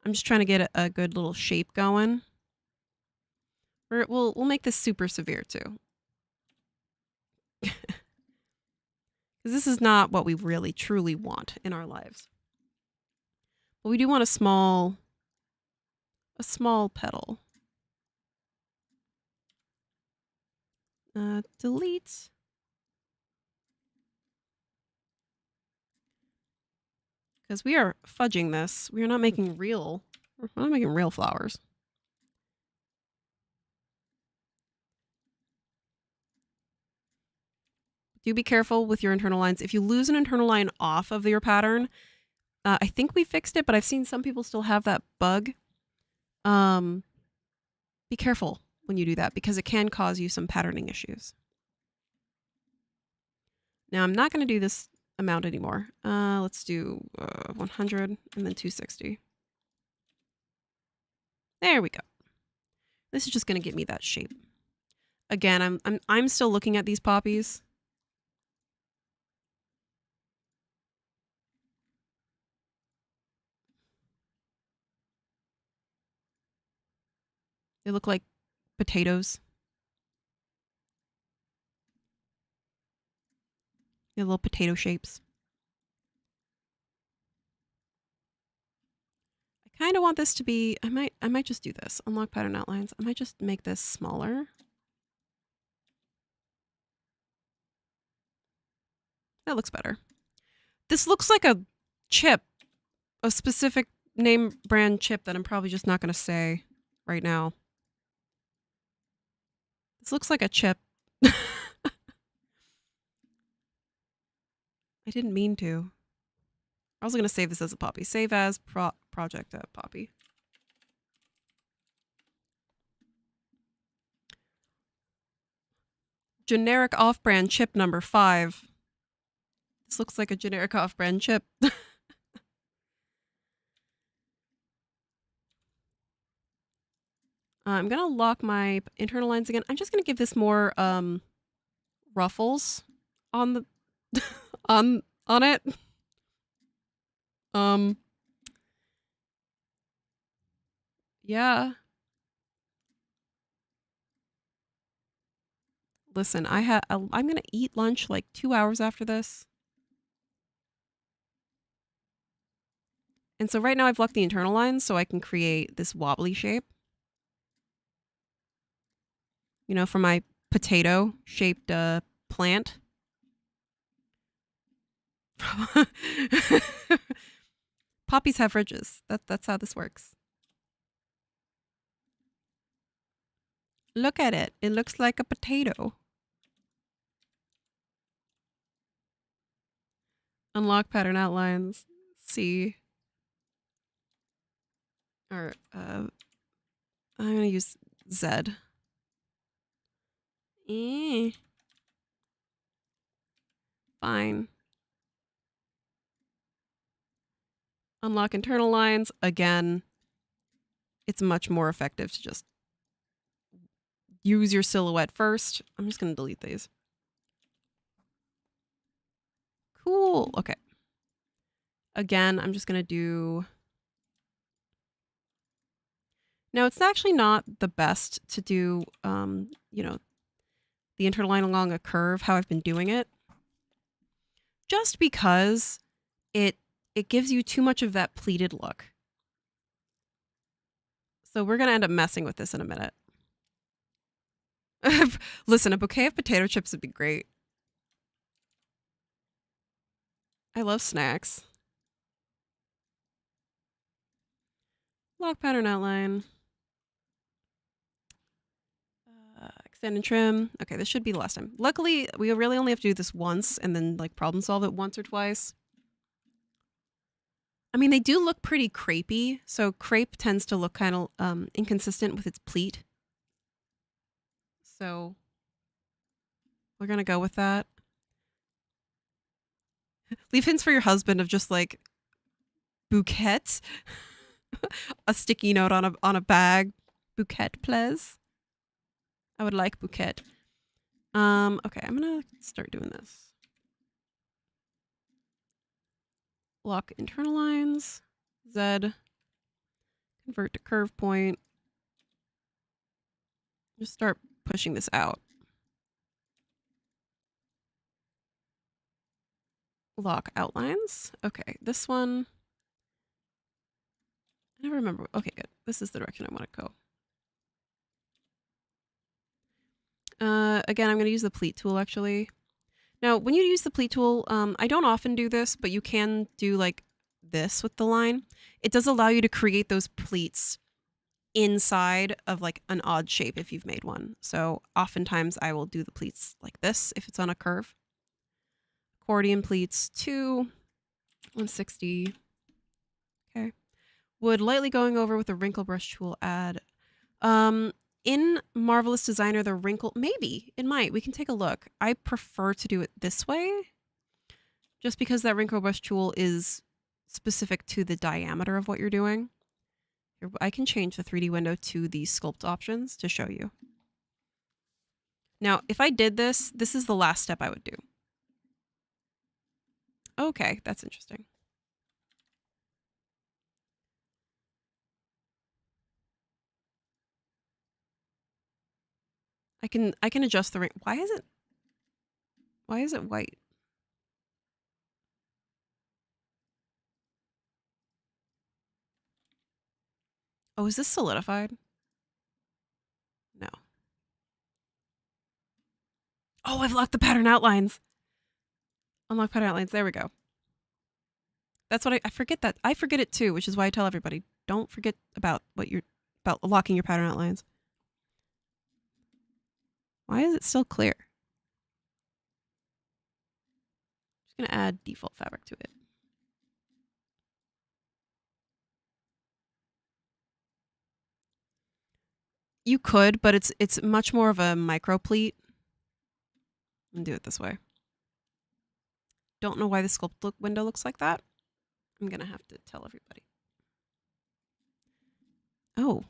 Speaker 1: I'm just trying to get a good little shape going. We'll make this super severe too. Because this is not what we really truly want in our lives. But we do want a small petal. Delete. Because we are fudging this. We're not making real flowers. Do be careful with your internal lines. If you lose an internal line off of your pattern, I think we fixed it, but I've seen some people still have that bug. Be careful when you do that because it can cause you some patterning issues. Now I'm not going to do this amount anymore. Let's do 100 and then 260. There we go. This is just going to get me that shape. Again, I'm still looking at these poppies. They look like potatoes. They're little potato shapes. I kind of want this to be, I might just do this. Unlock pattern outlines. I might just make this smaller. That looks better. This looks like a chip, a specific name brand chip that I'm probably just not going to say right now. This looks like a chip. I didn't mean to. I was going to save this as a poppy. Save as project poppy. Generic off-brand chip number 5. This looks like a generic off-brand chip. I'm going to lock my internal lines again. I'm just going to give this more ruffles on the on it. Yeah. Listen, I'm going to eat lunch like 2 hours after this. And so right now I've locked the internal lines so I can create this wobbly shape. You know, for my potato shaped plant. Poppies have ridges. That's how this works. Look at it. It looks like a potato. Unlock pattern outlines. C. Or I'm gonna use Z. Fine. Unlock internal lines. Again, it's much more effective to just use your silhouette first. I'm just gonna delete these. Cool. Okay. Again, I'm just gonna do. Now, it's actually not the best to do, you know, the internal line along a curve, how I've been doing it. Just because it gives you too much of that pleated look. So we're going to end up messing with this in a minute. Listen, a bouquet of potato chips would be great. I love snacks. Lock pattern outline. Extend and trim. Okay, this should be the last time. Luckily, we really only have to do this once and then like problem solve it once or twice. I mean, they do look pretty crepey. So crepe tends to look kind of inconsistent with its pleat. So we're going to go with that. Leave hints for your husband of just like bouquet. A sticky note on a bag. Bouquet, please. I would like bouquet. Okay, I'm gonna start doing this. Lock internal lines. Z. Convert to curve point. Just start pushing this out. Lock outlines. Okay, this one. I never remember. Okay, good. This is the direction I want to go. Again, I'm going to use the pleat tool actually. Now, when you use the pleat tool, I don't often do this, but you can do like this with the line. It does allow you to create those pleats inside of like an odd shape if you've made one. So oftentimes I will do the pleats like this if it's on a curve. Accordion pleats 2, 160. Okay. Wood lightly going over with a wrinkle brush tool add. In Marvelous Designer, the wrinkle, maybe it might. We can take a look. I prefer to do it this way just because that wrinkle brush tool is specific to the diameter of what you're doing. Here, I can change the 3D window to the sculpt options to show you. Now, if I did this, this is the last step I would do. Okay, that's interesting. I can adjust the ring. Why is it white? Oh, is this solidified? No. Oh, I've locked the pattern outlines. Unlock pattern outlines. There we go. That's what I forget that. I forget it too, which is why I tell everybody, don't forget about about locking your pattern outlines. Why is it still clear? Just gonna add default fabric to it. You could, but it's much more of a micro pleat. And do it this way. Don't know why the sculpt window looks like that. I'm gonna have to tell everybody. Oh,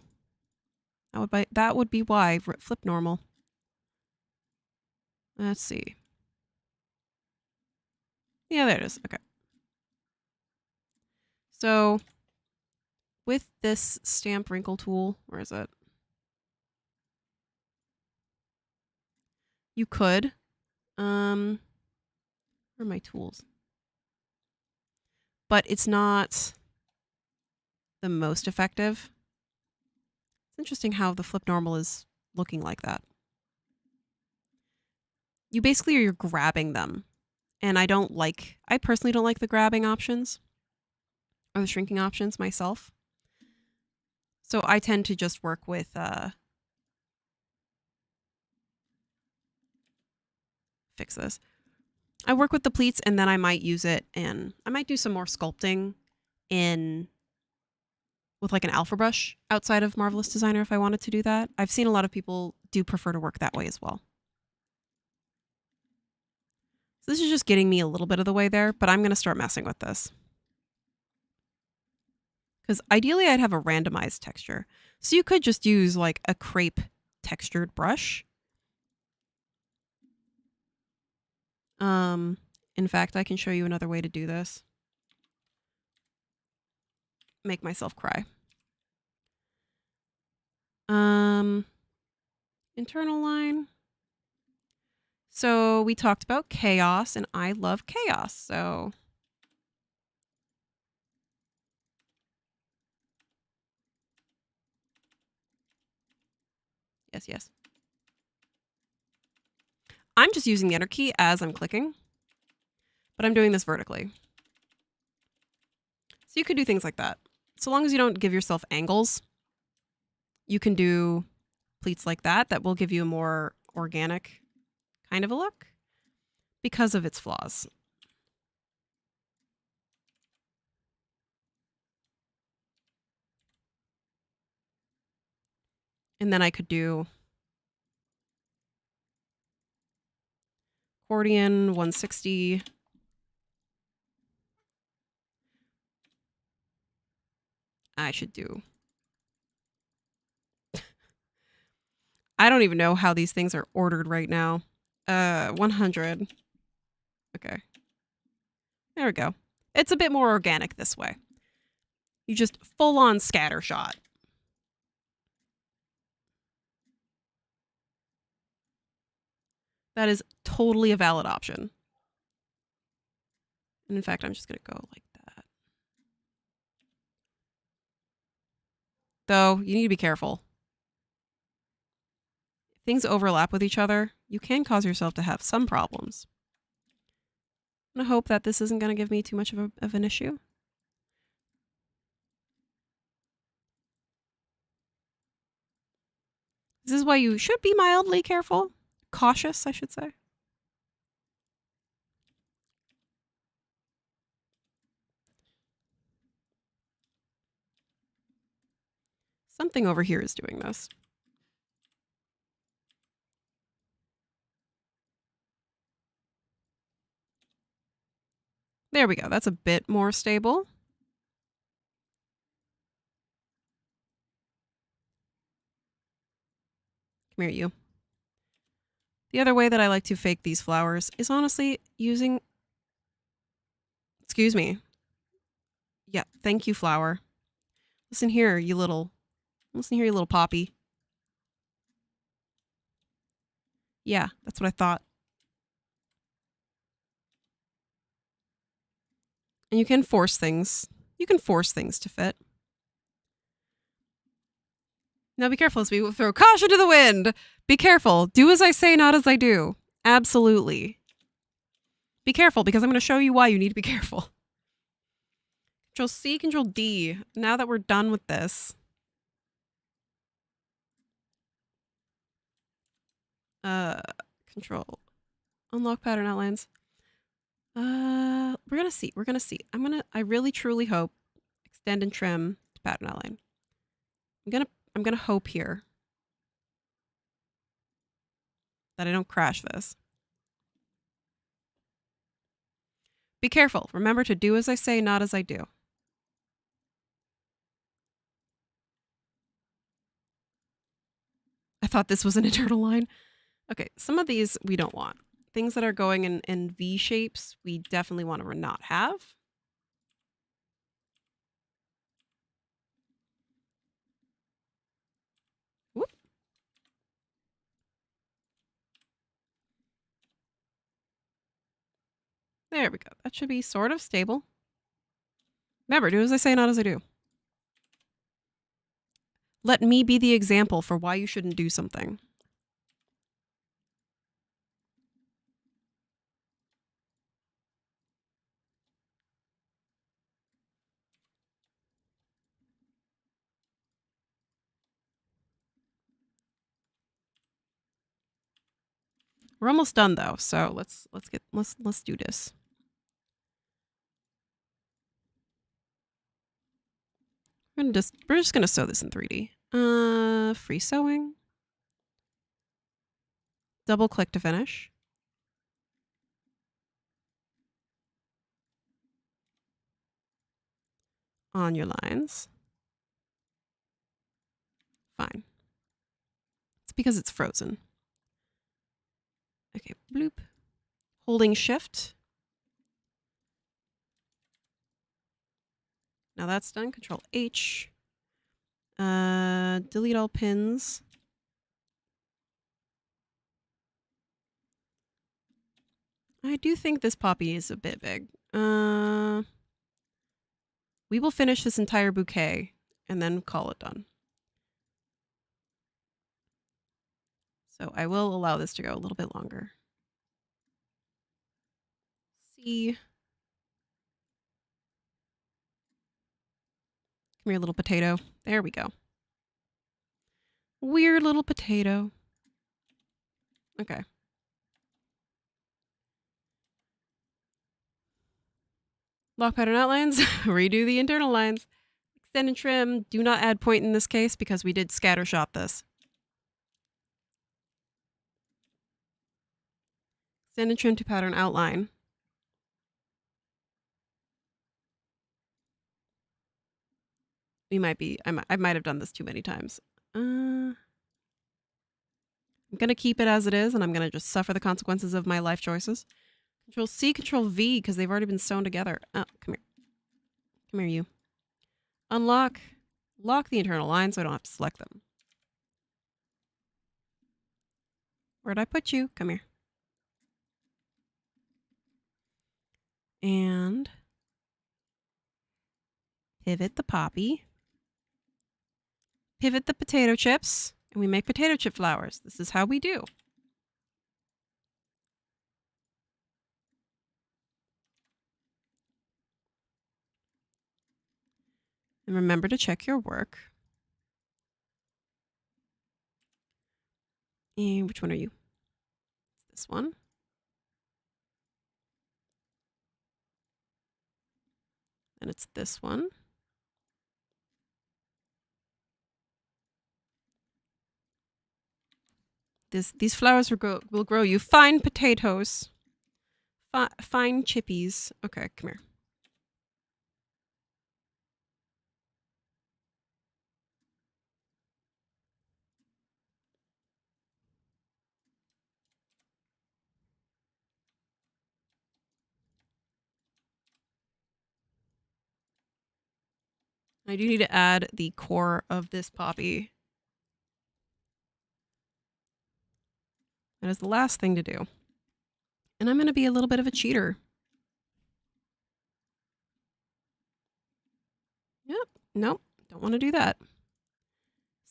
Speaker 1: that would be why. Flip normal. Let's see. Yeah, there it is. Okay. So with this stamp wrinkle tool, where is it? You could. Where are my tools? But it's not the most effective. It's interesting how the flip normal is looking like that. You basically are grabbing them. And I personally don't like the grabbing options. or the shrinking options myself. So I tend to just work with fix this. I work with the pleats and then I might use it and I might do some more sculpting in with like an alpha brush outside of Marvelous Designer if I wanted to do that. I've seen a lot of people do prefer to work that way as well. So this is just getting me a little bit of the way there, but I'm going to start messing with this. Because ideally I'd have a randomized texture. So you could just use like a crepe textured brush. In fact, I can show you another way to do this. Make myself cry. Internal line. So we talked about chaos and I love chaos. So yes. I'm just using the enter key as I'm clicking, but I'm doing this vertically. So you could do things like that. So long as you don't give yourself angles, you can do pleats like that. That will give you a more organic kind of a look because of its flaws. And then I could do accordion 160. I should do. I don't even know how these things are ordered right now. 100. Okay. There we go. It's a bit more organic this way. You just full on scatter shot. That is totally a valid option. And in fact, I'm just going to go like that. Though, you need to be careful. If things overlap with each other, you can cause yourself to have some problems. I'm going to hope that this isn't going to give me too much of an issue. This is why you should be mildly careful. Cautious, I should say. Something over here is doing this. There we go. That's a bit more stable. Come here, you. The other way that I like to fake these flowers is honestly using... Excuse me. Yeah, thank you, flower. Listen here, you little poppy. Yeah, that's what I thought. And you can force things. You can force things to fit. Now be careful as we throw caution to the wind. Be careful. Do as I say, not as I do. Absolutely. Be careful because I'm going to show you why you need to be careful. Control C, Control D. Now that we're done with this. Control. Unlock pattern outlines. We're going to see. We're going to see. I really truly hope extend and trim to pattern outline. I'm going to hope here that I don't crash this. Be careful. Remember to do as I say, not as I do. I thought this was an internal line. Okay, some of these we don't want. Things that are going in V shapes, we definitely want to not have. Whoop. There we go. That should be sort of stable. Remember, do as I say, not as I do. Let me be the example for why you shouldn't do something. We're almost done though, so let's do this. We're just gonna sew this in 3D. Free sewing. Double click to finish. On your lines. Fine. It's because it's frozen. Okay, bloop. Holding shift. Now that's done. Control H. Delete all pins. I do think this poppy is a bit big. We will finish this entire bouquet and then call it done. So I will allow this to go a little bit longer. See. Come here, little potato. There we go. Weird little potato. Okay. Lock pattern outlines. Redo the internal lines. Extend and trim. Do not add point in this case because we did scatter shot this. Extend and trim to pattern outline. We might be, I might have done this too many times. I'm going to keep it as it is, and I'm going to just suffer the consequences of my life choices. Control C, Control V, because they've already been sewn together. Oh, come here. Come here, you. Unlock. Lock the internal line so I don't have to select them. Where'd I put you? Come here. And pivot the poppy. Pivot the potato chips. And we make potato chip flowers. This is how we do. And remember to check your work. And which one are you? This one. And it's this one. These flowers will grow you fine potatoes. Fine chippies. Okay, come here. I do need to add the core of this poppy. That is the last thing to do. And I'm going to be a little bit of a cheater. Yep. Nope. Don't want to do that.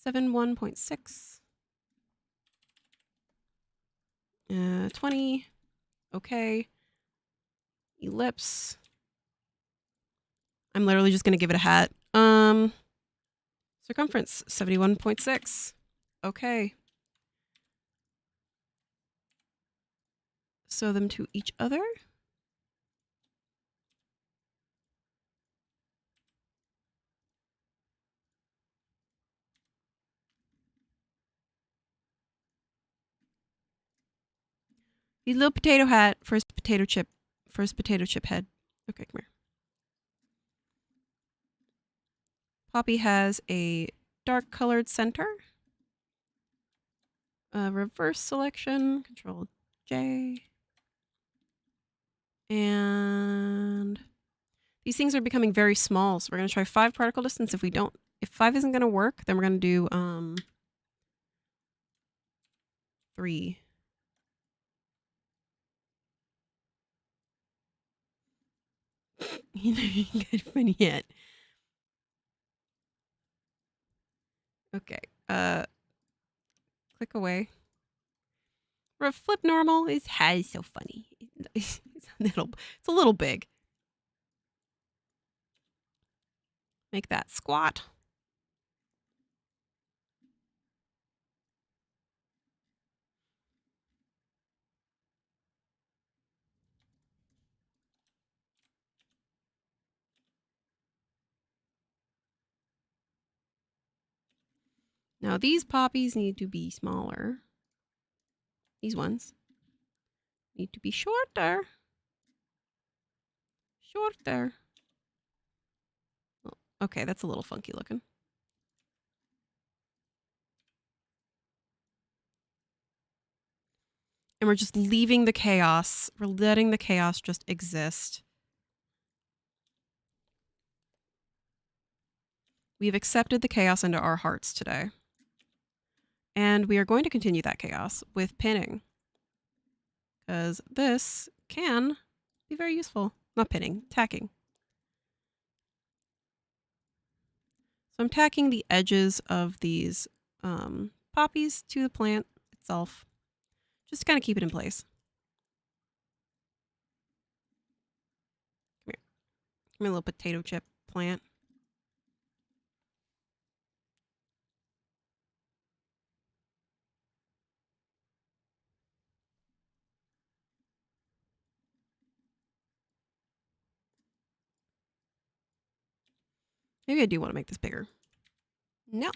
Speaker 1: 7.1.6. 20. Okay. Ellipse. I'm literally just going to give it a hat. Circumference, 71.6. Okay. Sew them to each other. The little potato hat, first potato chip head. Okay, come here. Poppy has a dark colored center. Reverse selection, Control J. And these things are becoming very small, so we're going to try 5 particle distance. If 5 isn't going to work, then we're going to do 3. You know, you can get funny yet. Okay. Click away. Flip normal is so funny. It's a little big. Make that squat. Now these poppies need to be smaller. These ones need to be shorter. Shorter. Oh, okay, that's a little funky looking. And we're just leaving the chaos. We're letting the chaos just exist. We've accepted the chaos into our hearts today. And we are going to continue that chaos with pinning. Because this can be very useful. Not pinning, tacking. So I'm tacking the edges of these poppies to the plant itself. Just to kind of keep it in place. Come here. Give me a little potato chip plant. Maybe I do want to make this bigger. No.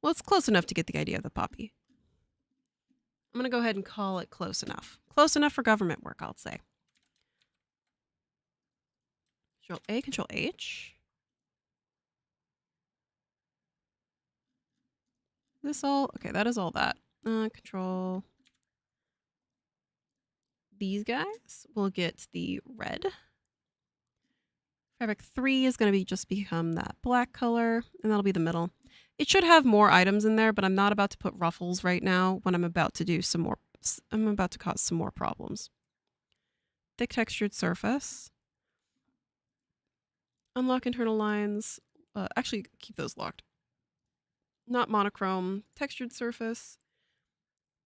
Speaker 1: Well, it's close enough to get the idea of the poppy. I'm going to go ahead and call it close enough. Close enough for government work, I'll say. Control A, Control H. This all? Okay, that is all that. Control these guys. We'll get the red. Fabric 3 is going to just become that black color, and that'll be the middle. It should have more items in there, but I'm not about to put ruffles right now when I'm about to do some more. I'm about to cause some more problems. Thick textured surface. Unlock internal lines. Actually, keep those locked. Not monochrome. Textured surface.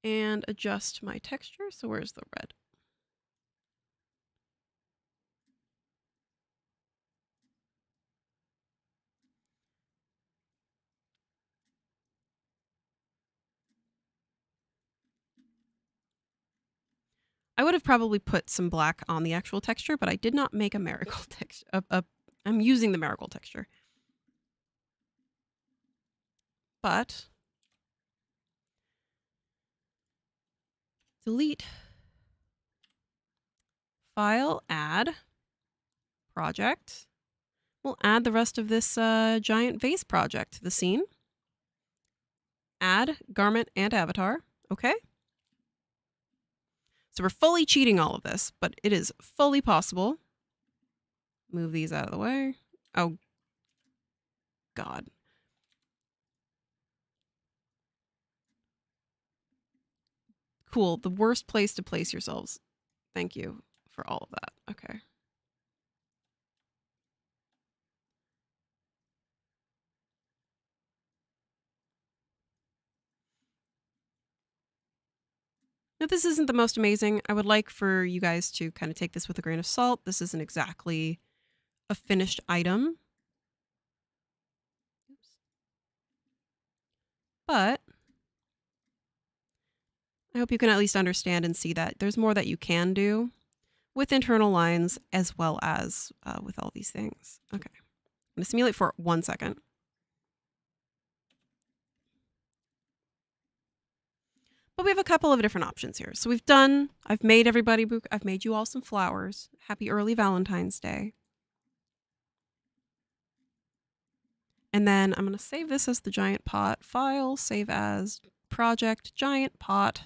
Speaker 1: And adjust my texture. So where's the red? I would have probably put some black on the actual texture, but I did not make a marigold texture. I'm using the marigold texture. But delete, file, add, project. We'll add the rest of this giant vase project to the scene. Add garment and avatar. Okay. So we're fully cheating all of this, but it is fully possible. Move these out of the way. Oh, God. Cool. The worst place to place yourselves. Thank you for all of that. Okay. Now, this isn't the most amazing. I would like for you guys to kind of take this with a grain of salt. This isn't exactly a finished item. Oops. But I hope you can at least understand and see that there's more that you can do with internal lines as well as with all these things. Okay. I'm going to simulate for 1 second. But we have a couple of different options here. So I've made everybody, I've made you all some flowers. Happy early Valentine's Day. And then I'm going to save this as the giant pot file, save as project giant pot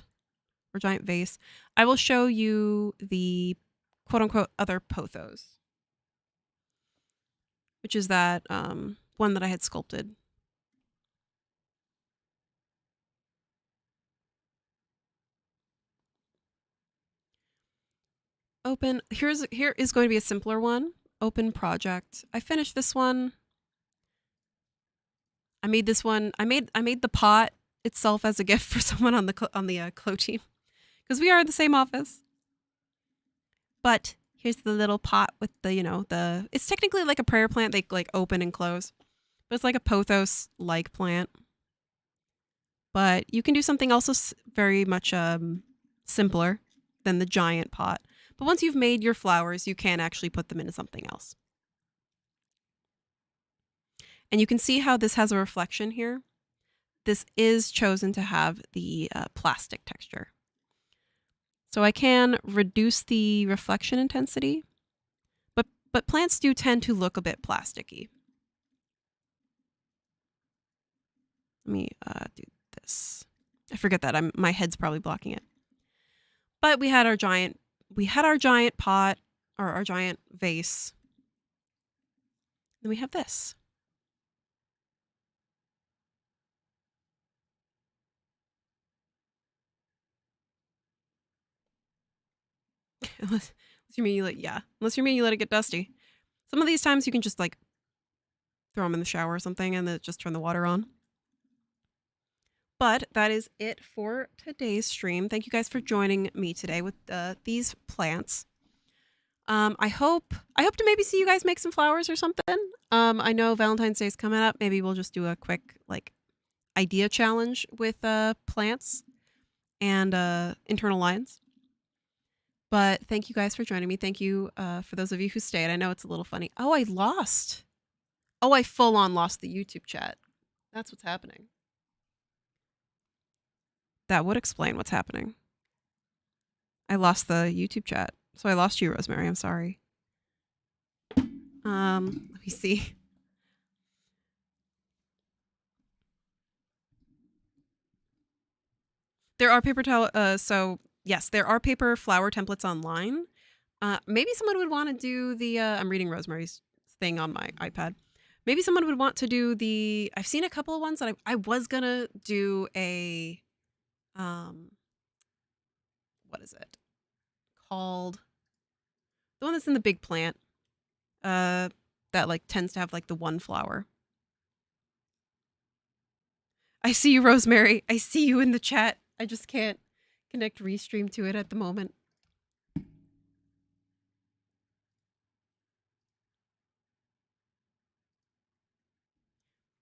Speaker 1: or giant vase. I will show you the quote unquote other pothos, which is that one that I had sculpted. Open, here is going to be a simpler one. Open project. I finished this one. I made this one. I made the pot itself as a gift for someone on the Clo team, because we are in the same office. But here's the little pot with the it's technically like a prayer plant. They like open and close, but it's like a pothos like plant. But you can do something also very much simpler than the giant pot. But once you've made your flowers, you can actually put them into something else. And you can see how this has a reflection here. This is chosen to have the plastic texture. So I can reduce the reflection intensity, but plants do tend to look a bit plasticky. Let me do this. I forget that my head's probably blocking it. But we had our giant pot, or our giant vase. Then we have this. Unless you mean you let it get dusty. Some of these times you can just like throw them in the shower or something and then just turn the water on. But that is it for today's stream. Thank you guys for joining me today with these plants. I hope to maybe see you guys make some flowers or something. I know Valentine's Day is coming up. Maybe we'll just do a quick like idea challenge with plants and internal lines. But thank you guys for joining me. Thank you for those of you who stayed. I know it's a little funny. Oh, I lost. Oh, I full on lost the YouTube chat. That's what's happening. That would explain what's happening. I lost the YouTube chat. So I lost you, Rosemary. I'm sorry. Let me see. There are paper towel. So yes, there are paper flower templates online. Maybe someone would want to do the. I'm reading Rosemary's thing on my iPad. Maybe someone would want to do the. I've seen a couple of ones that I was gonna do a. What is it called? The one that's in the big plant. That like tends to have like the one flower. I see you, Rosemary. I see you in the chat. I just can't connect Restream to it at the moment.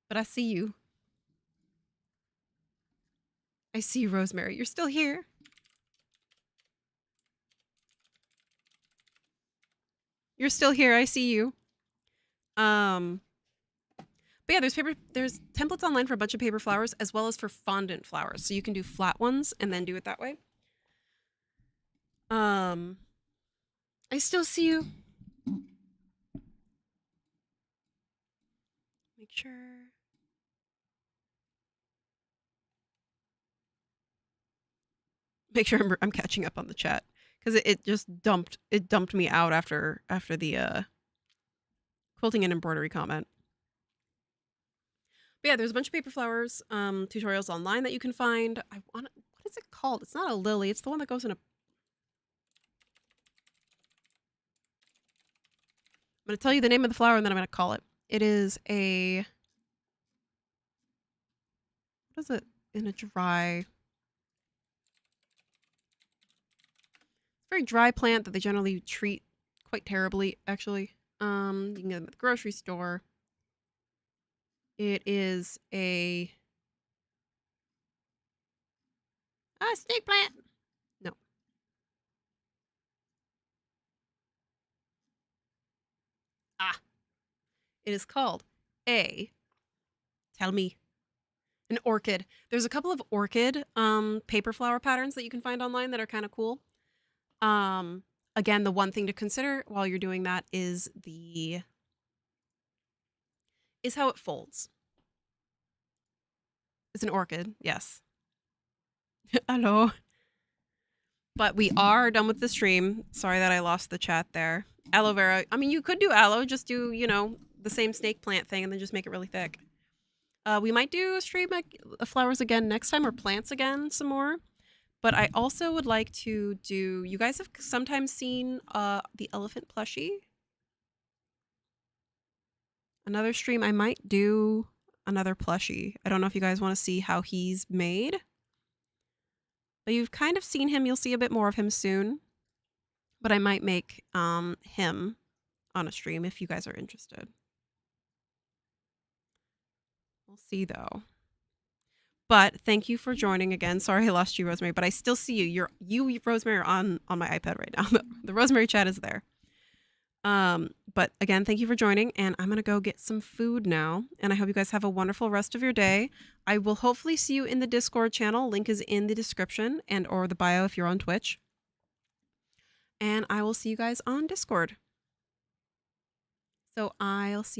Speaker 1: But I see you. I see you, Rosemary. You're still here. You're still here. I see you. But yeah, there's templates online for a bunch of paper flowers as well as for fondant flowers. So you can do flat ones and then do it that way. I still see you. Make sure. Make sure I'm catching up on the chat because it just dumped me out after the quilting and embroidery comment. But yeah, there's a bunch of paper flowers tutorials online that you can find. What is it called? It's not a lily. It's the one that goes in a. I'm going to tell you the name of the flower and then I'm going to call it. It is a. What is it in a dry? It's a very dry plant that they generally treat quite terribly, actually. You can get them at the grocery store. It is a snake plant. No. It is called tell me, an orchid. There's a couple of orchid paper flower patterns that you can find online that are kind of cool. Again, the one thing to consider while you're doing that is how it folds. It's an orchid, yes. Hello. But we are done with the stream. Sorry that I lost the chat there. Aloe vera. I mean, you could do aloe. Just do, the same snake plant thing and then just make it really thick. We might do a stream flowers again next time or plants again some more. But I also would like to do... You guys have sometimes seen the elephant plushie? Another stream, I might do another plushie. I don't know if you guys want to see how he's made. But you've kind of seen him. You'll see a bit more of him soon. But I might make him on a stream if you guys are interested. We'll see, though. But thank you for joining again. Sorry I lost you, Rosemary, but I still see you. You, Rosemary, are on my iPad right now. The Rosemary chat is there. But again, thank you for joining, and I'm gonna go get some food now. And I hope you guys have a wonderful rest of your day. I will hopefully see you in the Discord channel. Link is in the description and or the bio if you're on Twitch. And I will see you guys on Discord. So I'll see you